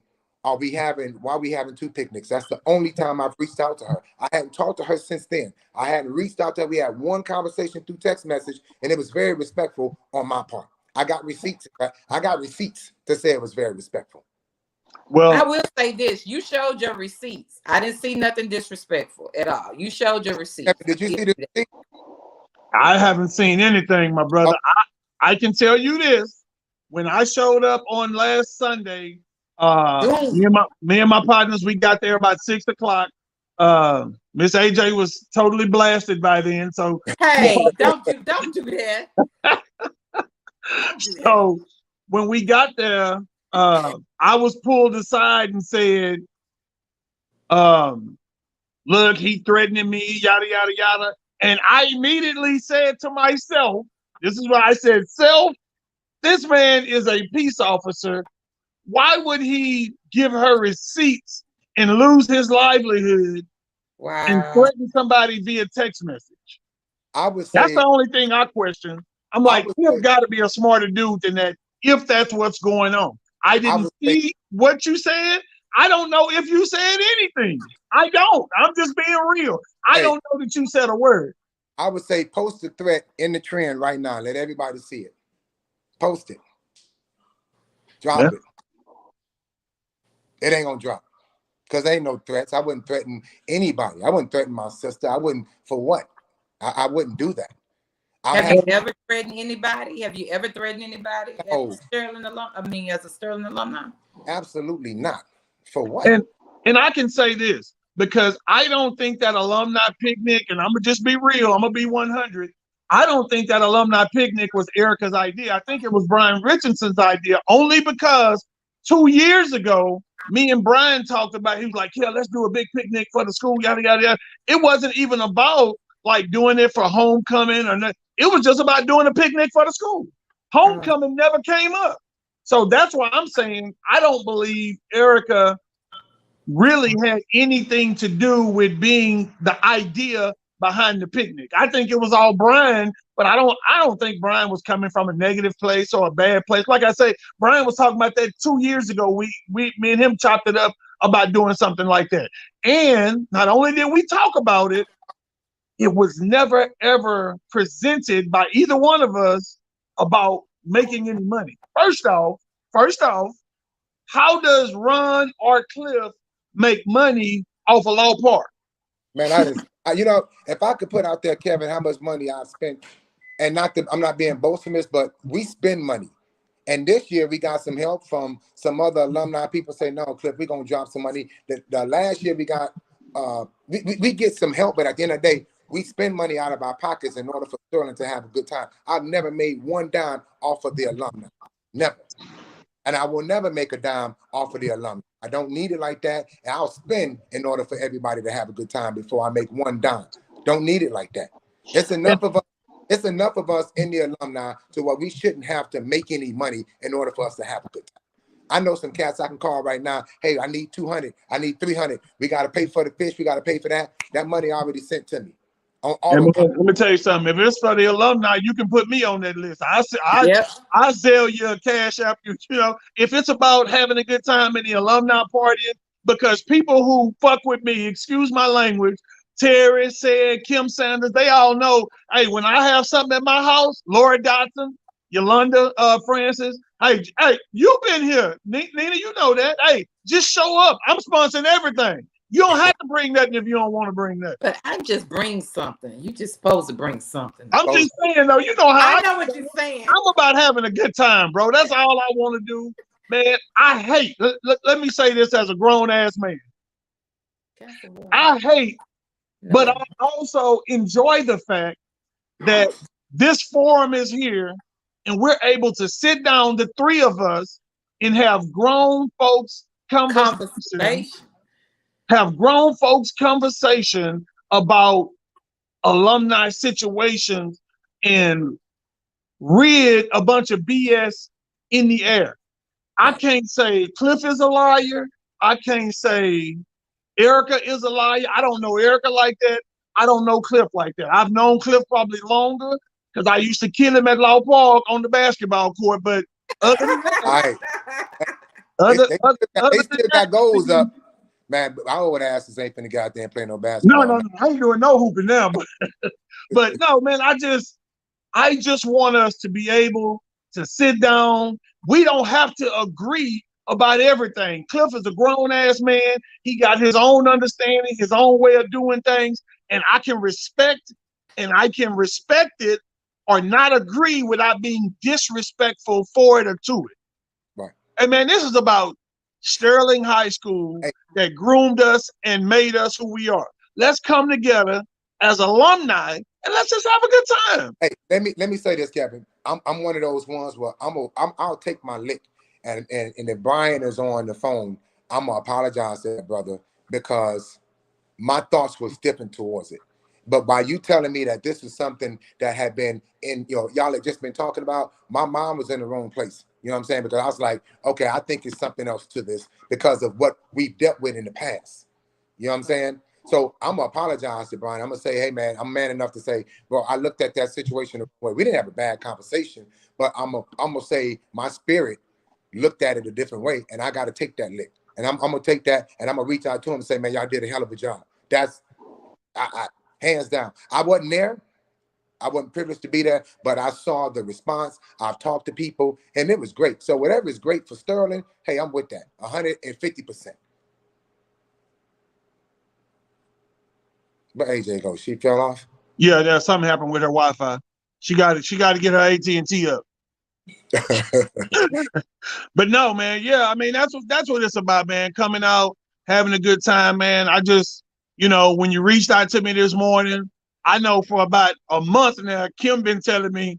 why are we having two picnics? That's the only time I've reached out to her. I hadn't talked to her since then. I hadn't reached out to her. We had one conversation through text message, and it was very respectful on my part. I got receipts. I got receipts to say it was very respectful. Well, I will say this: you showed your receipts. I didn't see nothing disrespectful at all. You showed your receipts. Did you see the receipt? I haven't seen anything, my brother. Oh. I can tell you this: when I showed up on last Sunday, me and my partners, we got there about 6 o'clock. Miss AJ was totally blasted by then, so hey, don't do that. So when we got there, I was pulled aside and said, look, he threatening me, yada, yada, yada. And I immediately said to myself, this is what I said, self, this man is a peace officer. Why would he give her receipts and lose his livelihood and threaten somebody via text message? I would say that's the only thing I question. I'm like, you've got to be a smarter dude than that if that's what's going on. I didn't see what you said. I don't know if you said anything. I don't. I'm just being real. I don't know that you said a word. I would say post the threat in the trend right now. Let everybody see it. Post it. Drop it. It ain't gonna drop. Because there ain't no threats. I wouldn't threaten anybody. I wouldn't threaten my sister. I wouldn't, for what? I wouldn't do that. Have you ever threatened anybody? Have you ever threatened anybody No. as a Sterling alumni? Absolutely not. For what? And I can say this, because I don't think that alumni picnic, and I'm gonna just be real, I'm gonna be 100. I don't think that alumni picnic was Erica's idea. I think it was Brian Richardson's idea, only because 2 years ago, me and Brian talked about, he was like, yeah, let's do a big picnic for the school, yada, yada, yada. It wasn't even about like doing it for homecoming or nothing. It was just about doing a picnic for the school. Homecoming never came up. So that's why I'm saying I don't believe Erica really had anything to do with being the idea behind the picnic. I think it was all Brian, but I don't think Brian was coming from a negative place or a bad place. Like I say, Brian was talking about that 2 years ago. Me and him chopped it up about doing something like that. And not only did we talk about it, it was never ever presented by either one of us about making any money. First off, how does Ron or Cliff make money off of Law Park? Man, if I could put out there, Kevin, how much money I spent, and I'm not being boastful, but we spend money. And this year we got some help from some other alumni. People say, no, Cliff, we're gonna drop some money. The last year we got we get some help, but at the end of the day, we spend money out of our pockets in order for Sterling to have a good time. I've never made one dime off of the alumni. Never. And I will never make a dime off of the alumni. I don't need it like that. And I'll spend in order for everybody to have a good time before I make one dime. Don't need it like that. It's enough of us. It's enough of us in the alumni to where we shouldn't have to make any money in order for us to have a good time. I know some cats I can call right now. Hey, I need 200. I need 300. We got to pay for the fish. We got to pay for that. That money already sent to me. Let me tell you something. If it's for the alumni, you can put me on that list. I sell you a cash app. You know, if it's about having a good time in the alumni party, because people who fuck with me, excuse my language, Terry said, Kim Sanders, they all know, hey, when I have something at my house, Laura Dotson, Yolanda Francis, hey, you've been here. Nina, you know that. Hey, just show up. I'm sponsoring everything. You don't have to bring nothing if you don't want to bring nothing. But I just bring something. You just supposed to bring something. I'm just saying, though, you know how I know what you're saying. I'm about having a good time, bro. That's all I want to do. Man, I hate, let me say this as a grown-ass man. I hate, but I also enjoy the fact that this forum is here and we're able to sit down, the three of us, and have grown folks conversation, about alumni situations and rid a bunch of BS in the air. I can't say Cliff is a liar. I can't say Erica is a liar. I don't know Erica like that. I don't know Cliff like that. I've known Cliff probably longer because I used to kill him at Law Park on the basketball court. But other than that, they still got goals up. Man, our old asses ain't finna goddamn play no basketball. No, I ain't doing no hooping now. But no, man, I just want us to be able to sit down. We don't have to agree about everything. Cliff is a grown ass man. He got his own understanding, his own way of doing things, and I can respect it or not agree without being disrespectful for it or to it. Right. And man, this is about Sterling High School that groomed us and made us who we are. Let's come together as alumni and let's just have a good time. Hey, let me say this, Kevin. I'm one of those ones where I'll take my lick, and if Brian is on the phone, I'm gonna apologize to that brother because my thoughts was different towards it. But by you telling me that this was something that had been in, y'all had just been talking about, my mind was in the wrong place. You know what I'm saying? Because I was like, okay, I think it's something else to this because of what we've dealt with in the past. You know what I'm saying? So I'm gonna apologize to Brian. I'm gonna say, hey man, I'm man enough to say, bro, I looked at that situation. We didn't have a bad conversation, but I'm gonna say my spirit looked at it a different way, and I got to take that lick, and I'm gonna take that, and I'm gonna reach out to him and say, man, y'all did a hell of a job. That's I hands down. I wasn't there. I wasn't privileged to be there, but I saw the response. I've talked to people, and it was great. So whatever is great for Sterling, hey, I'm with that, 150%. But AJ goes, she fell off. Yeah, there's something happened with her Wi-Fi. She got to get her AT&T up. But no, man. Yeah, I mean that's what it's about, man. Coming out, having a good time, man. I just, when you reached out to me this morning, I know for about a month now, Kim been telling me,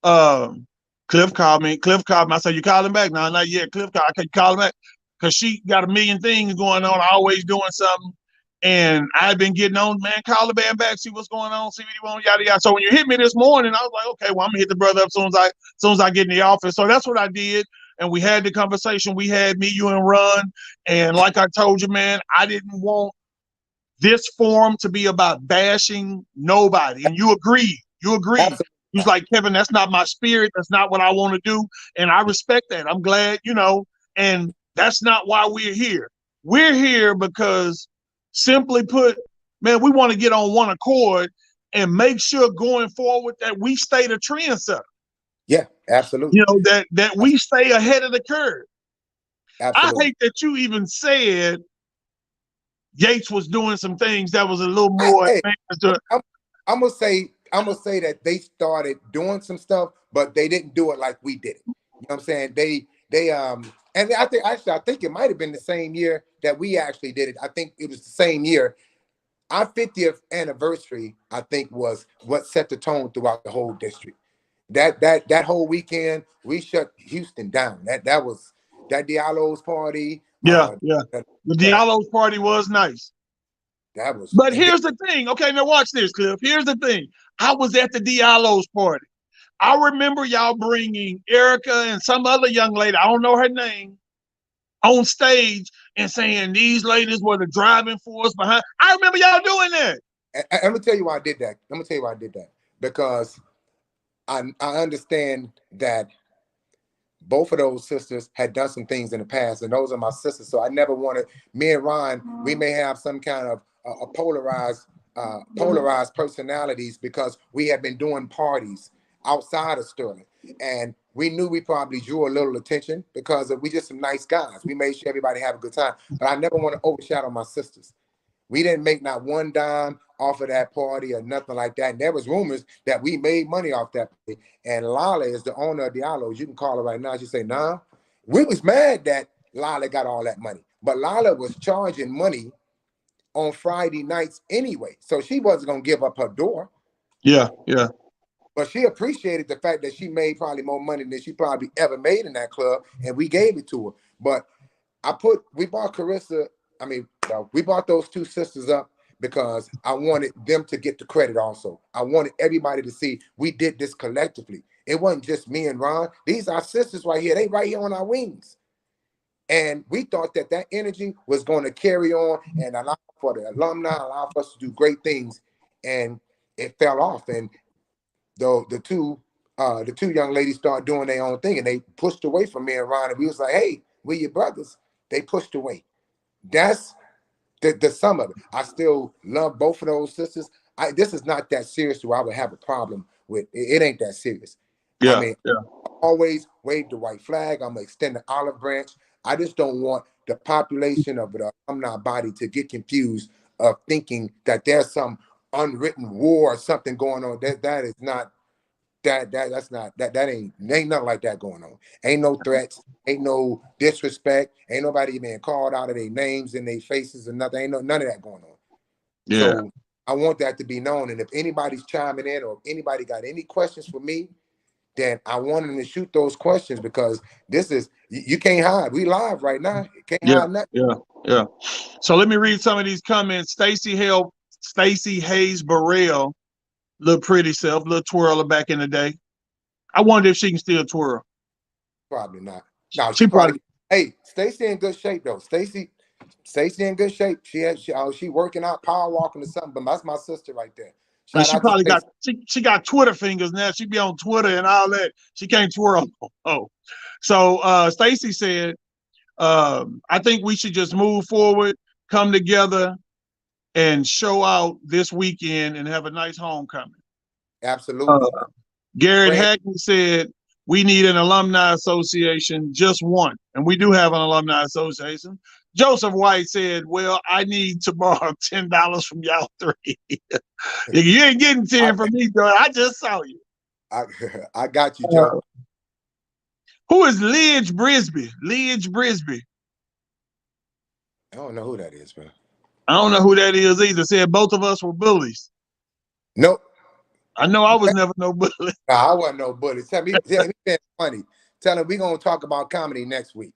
Cliff called me. I said, you calling back? No, not yet. Cliff called. Can you call him back? Because she got a million things going on, always doing something. And I've been getting on, man, call the band back, see what's going on, see what you want, yada yada. So when you hit me this morning, I was like, okay, well, I'm gonna hit the brother up as soon as I get in the office. So that's what I did. And we had the conversation. We had me, you, and Ron. And like I told you, man, I didn't want this forum to be about bashing nobody. And you agreed. Absolutely. He was like, Kevin, that's not my spirit. That's not what I want to do. And I respect that. I'm glad, and that's not why we're here. We're here because, simply put, man, we want to get on one accord and make sure going forward that we stay the trendsetter. Yeah, absolutely. That we stay ahead of the curve. Absolutely. I hate that you even said Yates was doing some things that was a little more. I'm gonna say that they started doing some stuff, but they didn't do it like we did it. You know what I'm saying? And I think it might have been the same year that we actually did it. I think it was the same year. Our 50th anniversary, I think, was what set the tone throughout the whole district. That whole weekend, we shut Houston down. That was that Diallo's party. Yeah. The Diallo's party was nice. That was. But here's the thing. Okay, now watch this, Cliff. Here's the thing. I was at the Diallo's party. I remember y'all bringing Erica and some other young lady, I don't know her name, on stage and saying these ladies were the driving force behind. I remember y'all doing that. I'm gonna tell you why I did that. Because I understand that both of those sisters had done some things in the past, and those are my sisters. So I never wanted, me and Ron, we may have some kind of polarized personalities because we have been doing parties outside of Sterling, and we knew we probably drew a little attention because we just some nice guys. We made sure everybody have a good time, but I never want to overshadow my sisters. We didn't make not one dime off of that party or nothing like that. And there was rumors that we made money off that party. And Lala is the owner of Diallo's. You can call her right now. She say, nah. We was mad that Lala got all that money, but Lala was charging money on Friday nights anyway, so she wasn't gonna give up her door. Yeah. But she appreciated the fact that she made probably more money than she probably ever made in that club, and we gave it to her. But we bought Carissa. I mean, we bought those two sisters up because I wanted them to get the credit also. I wanted everybody to see we did this collectively. It wasn't just me and Ron. These are sisters right here. They right here on our wings. And we thought that that energy was going to carry on and allow for the alumni, allow for us to do great things. And it fell off. And the two young ladies started doing their own thing, and they pushed away from me and Ron. And we was like, hey, we're your brothers. They pushed away. That's the sum of it. I still love both of those sisters. This is not that serious where I would have a problem with. It ain't that serious. Yeah, I mean, always wave the white flag. I'm gonna extend the olive branch. I just don't want the population of the alumni body to get confused of thinking that there's some unwritten war or something going on. That is not that ain't nothing like that going on. Ain't no threats, ain't no disrespect, ain't nobody being called out of their names and their faces and nothing. Ain't none of that going on. Yeah. So I want that to be known. And if anybody's chiming in or if anybody got any questions for me, then I want them to shoot those questions, because this is, you can't hide. We live right now. You can't hide nothing. Yeah. So let me read some of these comments. Stacey Hayes Burrell, little pretty self, little twirler back in the day. I wonder if she can still twirl. Probably not. No, she probably. Hey, Stacey in good shape though. Stacey in good shape. She working out, power walking or something. But that's my sister right there. She probably got Twitter fingers now. She be on Twitter and all that. She can't twirl. Oh, so Stacey said, I think we should just move forward, come together, and show out this weekend and have a nice homecoming. Absolutely. Garrett Hackney said, we need an alumni association, just one. And we do have an alumni association. Joseph White said, well, I need to borrow $10 from y'all three. You ain't getting 10 from me, though. I just saw you. I got you, Joe. Who is Lidge Brisby? Lidge Brisby. I don't know who that is, bro. I don't know who that is either. Said both of us were bullies. Nope. I know I was never no bully. Nah, I wasn't no bully. Tell me funny. Tell him we're going to talk about comedy next week.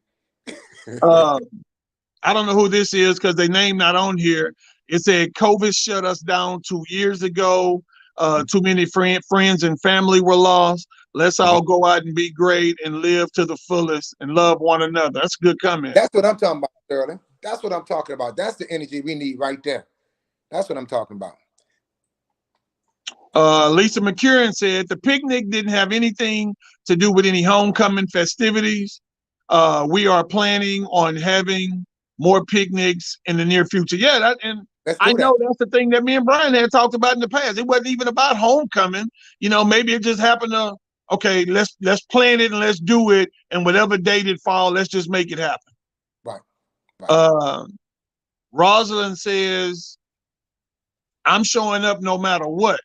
I don't know who this is because they name not on here. It said COVID shut us down 2 years ago. Too many friends and family were lost. Let's all go out and be great and live to the fullest and love one another. That's a good comment. That's what I'm talking about, Sterling. That's what I'm talking about. That's the energy we need right there. That's what I'm talking about. Lisa McCurran said the picnic didn't have anything to do with any homecoming festivities. We are planning on having more picnics in the near future. Yeah, I know that's the thing that me and Brian had talked about in the past. It wasn't even about homecoming. You know, maybe it just happened to, okay, let's plan it and let's do it. And whatever date it falls, let's just make it happen. Right. Rosalind says, I'm showing up no matter what.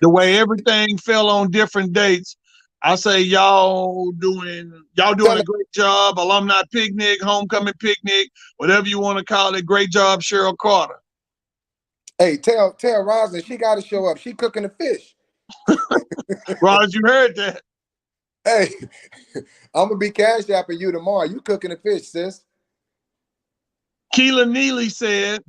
The way everything fell on different dates, I say y'all doing a great job. Alumni picnic, homecoming picnic, whatever you want to call it. Great job, Cheryl Carter. Hey, tell Rosalind she got to show up. She cooking the fish. Ros, you heard that. Hey, I'm gonna be cash apping you tomorrow. You cooking the fish, sis. Keela Neely said,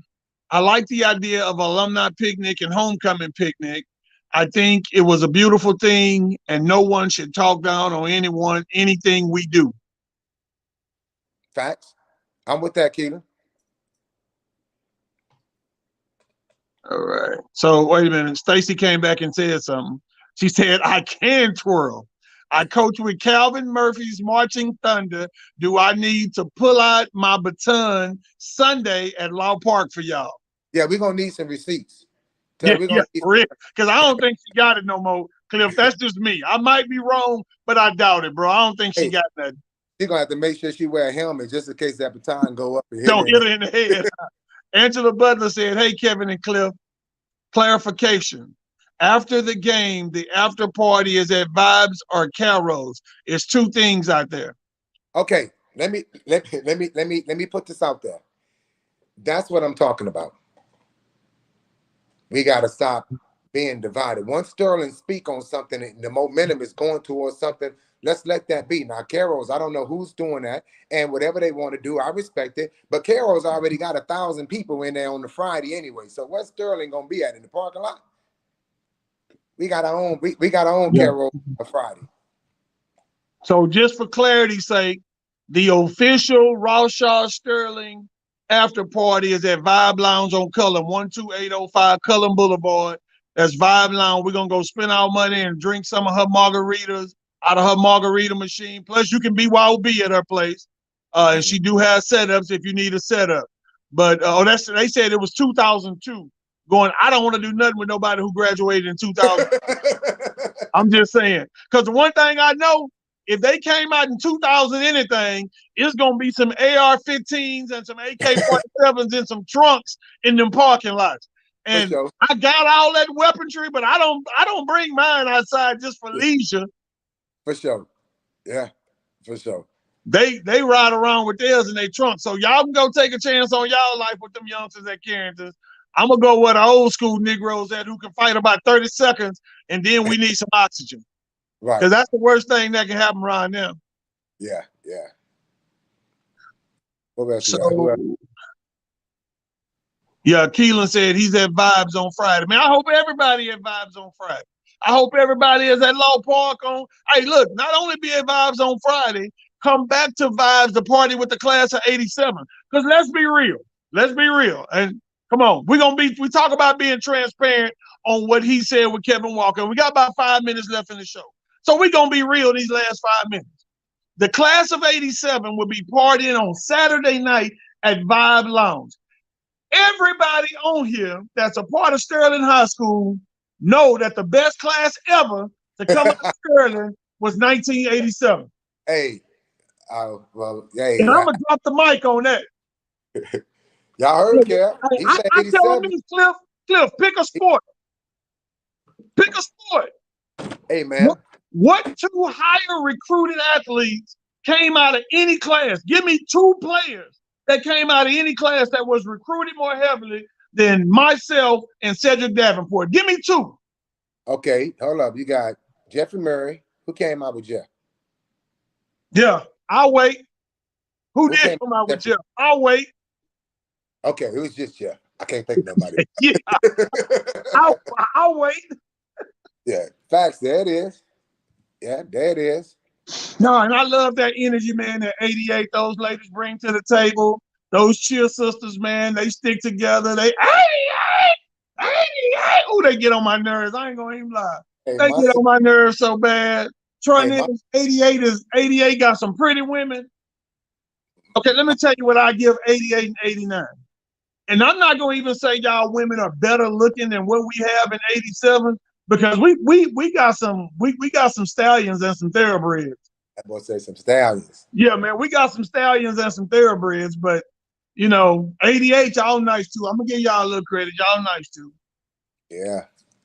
I like the idea of alumni picnic and homecoming picnic. I think it was a beautiful thing, and no one should talk down on anything we do. Facts. I'm with that, Keela. All right. So wait a minute. Stacey came back and said something. She said, I can twirl. I coach with Calvin Murphy's Marching Thunder. Do I need to pull out my baton Sunday at Law Park for y'all? Yeah, we're going to need some receipts. Because I don't think she got it no more. Cliff, that's just me. I might be wrong, but I doubt it, bro. I don't think she got nothing. She's going to have to make sure she wear a helmet just in case that baton go up. Don't hit her in the head. Angela Butler said, hey, Kevin and Cliff, clarification. After the game, the after party is at Vibes or Carol's. It's two things out there. Okay, let me put this out there. That's what I'm talking about. We got to stop being divided. Once Sterling speak on something and the momentum is going towards something, let's let that be. Now, Carol's, I don't know who's doing that, and whatever they want to do, I respect it. But Carol's already got 1,000 people in there on the Friday anyway. So what's Sterling gonna be at in the parking lot? We got our own. We got our own Carol on Friday. So just for clarity's sake, the official Rauschall Sterling after party is at Vibe Lounge on Cullen, 12805 Cullen Boulevard. That's Vibe Lounge. We're gonna go spend our money and drink some of her margaritas out of her margarita machine. Plus, you can BYOB at her place. And she do have setups if you need a setup. But they said it was 2002. Going, I don't want to do nothing with nobody who graduated in 2000. I'm just saying. Because the one thing I know, if they came out in 2000 anything, it's gonna be some AR-15s and some AK-47s and some trunks in them parking lots. And sure. I got all that weaponry, but I don't bring mine outside just for leisure. For sure. Yeah, for sure. They ride around with theirs in their trunk. So y'all can go take a chance on y'all life with them youngsters at Carrington's. I'm gonna go where the old school Negroes at who can fight about 30 seconds and then we need some oxygen. Right. Because that's the worst thing that can happen around them. Yeah, yeah. What else So, yeah, Keelan said he's at Vibes on Friday. Man, I hope everybody at Vibes on Friday. I hope everybody is at Law Park on. Hey, look, not only be at Vibes on Friday, come back to Vibes to party with the class of 87. Because let's be real. Let's be real. And come on, we talk about being transparent on what he said with Kevin Walker. We got about 5 minutes left in the show. So we're going to be real these last 5 minutes. The class of 87 will be partying on Saturday night at Vibe Lounge. Everybody on here that's a part of Sterling High School know that the best class ever to come out of Sterling was 1987. Hey, well, hey. And I'm going to drop the mic on that. Y'all heard, Kev. I'm telling you, Cliff, pick a sport. Pick a sport. Hey, man. What two higher recruited athletes came out of any class? Give me two players that came out of any class that was recruited more heavily than myself and Cedric Davenport. Give me two. Okay, hold up. You got Jeffrey Murray. Who came out with Jeff? Yeah, I'll wait. Who did come out with Jeff? I'll wait. Okay, it was just Jeff. I can't think of nobody. Yeah, I'll wait. Yeah, facts. There it is. Yeah, there it is. No, and I love that energy, man, that 88 those ladies bring to the table. Those cheer sisters, man, they stick together. They 88! Oh, they get on my nerves. I ain't gonna even lie. Hey, they get on my nerves so bad. Troy Nichols, 88 got some pretty women. Okay, let me tell you what I give 88 and 89. And I'm not gonna even say y'all women are better looking than what we have in 87. Because we got some stallions and some thoroughbreds. I was gonna say some stallions. Yeah, man, we got some stallions and some thoroughbreds, but 88, y'all nice too. I'm gonna give y'all a little credit. Y'all nice too. Yeah,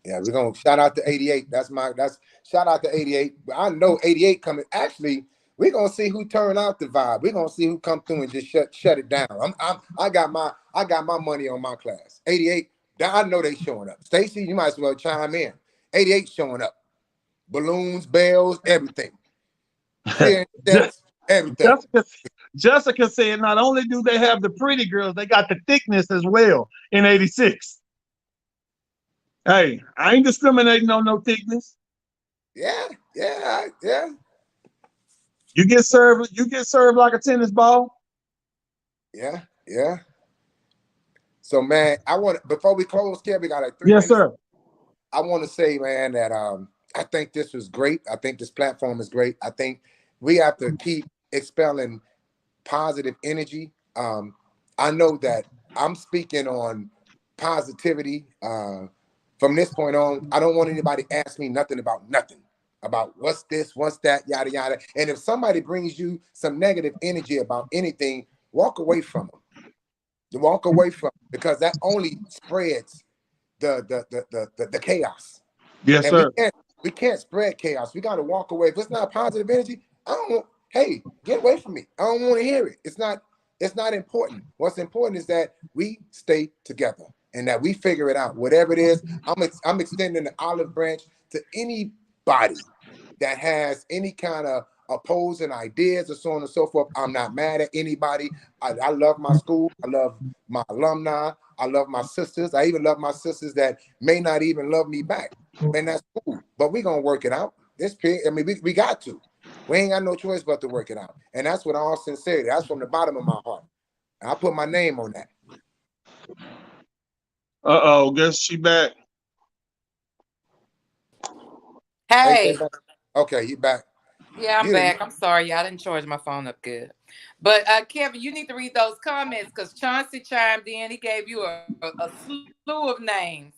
we're gonna shout out to 88. That's shout out to 88. I know 88 coming. Actually, we're gonna see who turn out the vibe. We're gonna see who come through and just shut it down. I got my money on my class. 88. I know they showing up. Stacy, you might as well chime in. 88 showing up. Balloons, bells, everything. Everything. Jessica said not only do they have the pretty girls, they got the thickness as well in 86. Hey, I ain't discriminating on no thickness. Yeah. You get served like a tennis ball. Yeah. So, man, before we close, Kev, we got like 3 minutes. Yes, sir. I want to say, man, that I think this was great. I think this platform is great. I think we have to keep expelling positive energy. I know that I'm speaking on positivity. From this point on, I don't want anybody to ask me nothing about what's this, what's that, yada, yada. And if somebody brings you some negative energy about anything, walk away from them. Walk away from them, because that only spreads the chaos. Yes, and sir. We can't spread chaos. We got to walk away. If it's not positive energy, hey, get away from me. I don't want to hear it. It's not important. What's important is that we stay together. and that we figure it out. Whatever it is, I'm extending the olive branch to anybody that has any kind of opposing ideas or so on and so forth. I'm not mad at anybody. I love my school. I love my alumni. I love my sisters. I even love my sisters that may not even love me back. Man, that's cool. But we're going to work it out. I mean, we got to. We ain't got no choice but to work it out. And that's what all sincerity. That's from the bottom of my heart. I put my name on that. Guess she back. Hey. Okay, you back. Yeah, I'm back. I'm sorry, y'all didn't charge my phone up good. But Kevin, you need to read those comments because Chauncey chimed in. He gave you a slew of names.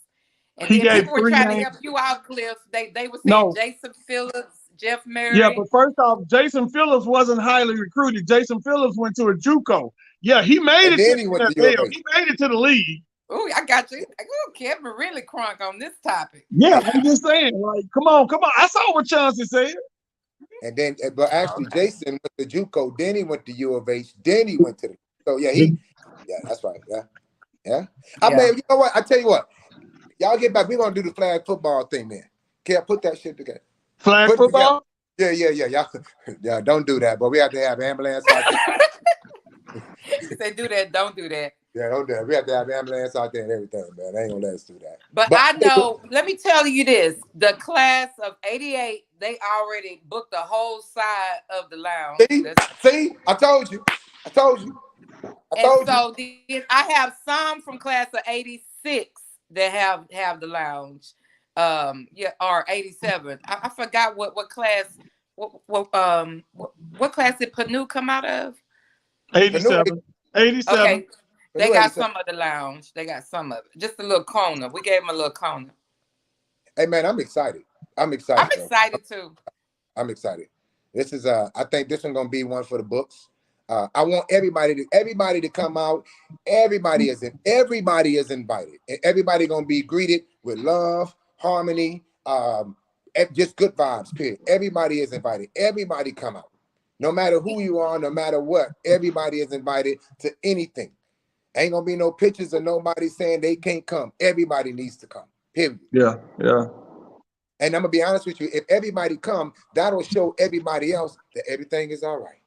And He then gave people were 3 trying names. to help you out, Cliff. They were saying No. Jason Phillips, Jeff Murray. Yeah, but first off, Jason Phillips wasn't highly recruited. Jason Phillips went to a JUCO. Yeah, he made And it then to he went to the NFL. UVA. He made it to the league. Oh, I got you. Oh, Kevin really crunk on this topic. Yeah, I'm just saying, like, come on. I saw what Chauncey said. And then, but actually, Jason went to JUCO. Then he went to U of H. Then he went to the. So yeah, that's right. Yeah. I mean, you know what? I tell you what. Y'all get back. We're gonna do the flag football thing, man. Can I put that shit together? Flag football? Yeah. Yeah, don't do that. But we have to have ambulance out there. If they do that, don't do that. Yeah, don't do that. We have to have ambulance out there and everything, man. They ain't gonna let us do that. But I know, let me tell you this. The class of 88, they already booked the whole side of the lounge. See? I told you. So I have some from class of 86 that have the lounge. Or 87. I forgot what class what class did Panu come out of? 87. Okay. They got some of the lounge. They got some of it. Just a little corner. We gave them a little corner. Hey man, I'm excited. I'm excited too. I'm excited. This is I think this one's gonna be one for the books. I want everybody to come out. Everybody is invited. And everybody gonna be greeted with love, harmony, just good vibes, period. Everybody is invited. Everybody come out. No matter who you are, no matter what, everybody is invited to anything. Ain't gonna be no pictures of nobody saying they can't come. Everybody needs to come, period. Yeah. And I'm gonna be honest with you, if everybody come, that'll show everybody else that everything is all right.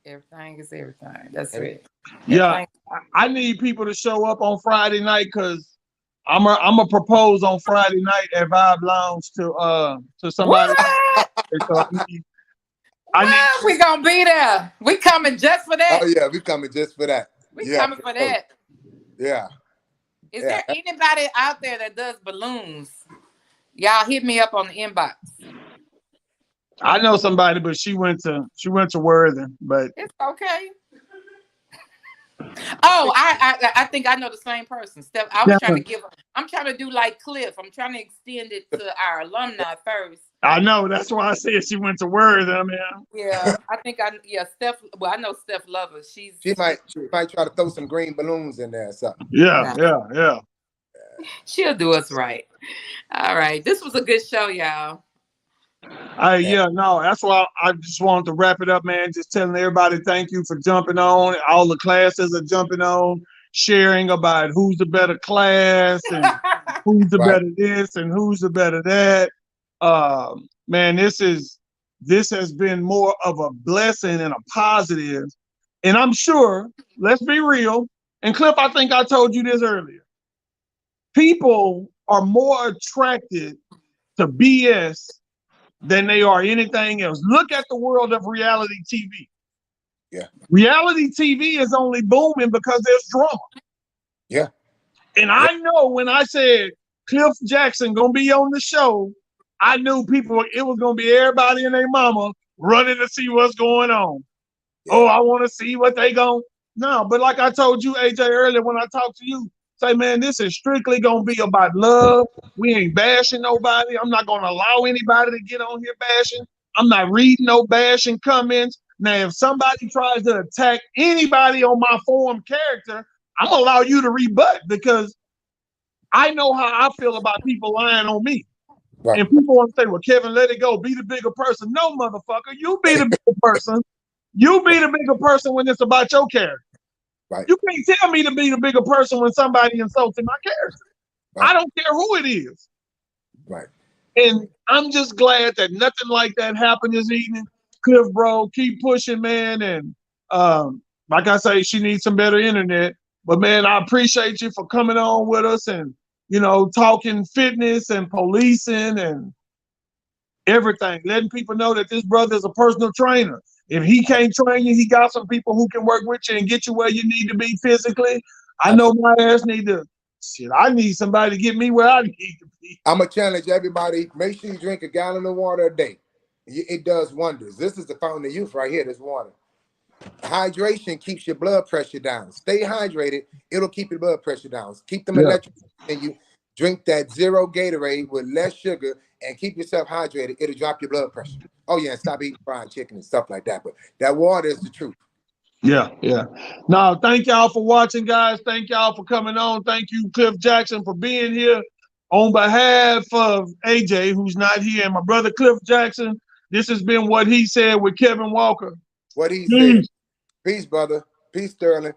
Everything is everything. That's it. Yeah, I need people to show up on Friday night because I'm a propose on Friday night at Vibe Lounge to somebody. We gonna be there. We coming just for that. Oh yeah, we coming just for that. Coming for that. Yeah. Is there anybody out there that does balloons? Y'all hit me up on the inbox. I know somebody, but she went to Worthing, but it's okay. Oh, I think I know the same person. Steph, I'm trying to do like Cliff. I'm trying to extend it to our alumni first. I know, that's why I said she went to Worthing, man. Yeah, I think Steph. Well, I know Steph Lovers. She might try to throw some green balloons in there or something. Yeah. She'll do us right. All right. This was a good show, y'all. That's why I just wanted to wrap it up, man. Just telling everybody thank you for jumping on. All the classes are jumping on, sharing about who's the better class and who's the better this and who's the better that. Man, this has been more of a blessing and a positive. And I'm sure, let's be real, and Cliff, I think I told you this earlier. People are more attracted to BS than they are anything else. Look at the world of reality TV. Yeah. Reality TV is only booming because there's drama. Yeah. And I know when I said Cliff Jackson gonna be on the show, I knew it was gonna be everybody and their mama running to see what's going on. Yeah. Oh, I want to see what they go. No, but like I told you, AJ, earlier when I talked to you, say, man, this is strictly gonna be about love. We ain't bashing nobody. I'm not gonna allow anybody to get on here bashing. I'm not reading no bashing comments. Now, if somebody tries to attack anybody on my forum character, I'm gonna allow you to rebut because I know how I feel about people lying on me. Right. And people want to say, well, Kevin, let it go. Be the bigger person. No, motherfucker, you be the bigger person. You be the bigger person when it's about your character. Right. You can't tell me to be the bigger person when somebody insulting my character. Right. I don't care who it is. Right. And I'm just glad that nothing like that happened this evening. Cliff, bro, keep pushing, man. And like I say, she needs some better internet. But man, I appreciate you for coming on with us and, you know, talking fitness and policing and everything, letting people know that this brother is a personal trainer. If he can't train you, he got some people who can work with you and get you where you need to be physically. I know my ass need to, shit, I need somebody to get me where I need to be. I'm going to challenge everybody. Make sure you drink a gallon of water a day. It does wonders. This is the fountain of youth right here, this water. Hydration keeps your blood pressure down. Stay hydrated. It'll keep your blood pressure down. Keep them electric in you. Drink that zero Gatorade with less sugar and keep yourself hydrated. It'll drop your blood pressure. Oh, yeah, and stop eating fried chicken and stuff like that. But that water is the truth. Yeah, yeah. Now, thank y'all for watching, guys. Thank y'all for coming on. Thank you, Cliff Jackson, for being here. On behalf of AJ, who's not here, and my brother Cliff Jackson, this has been What He Said with Kevin Walker. What he said. Peace, brother. Peace, Sterling.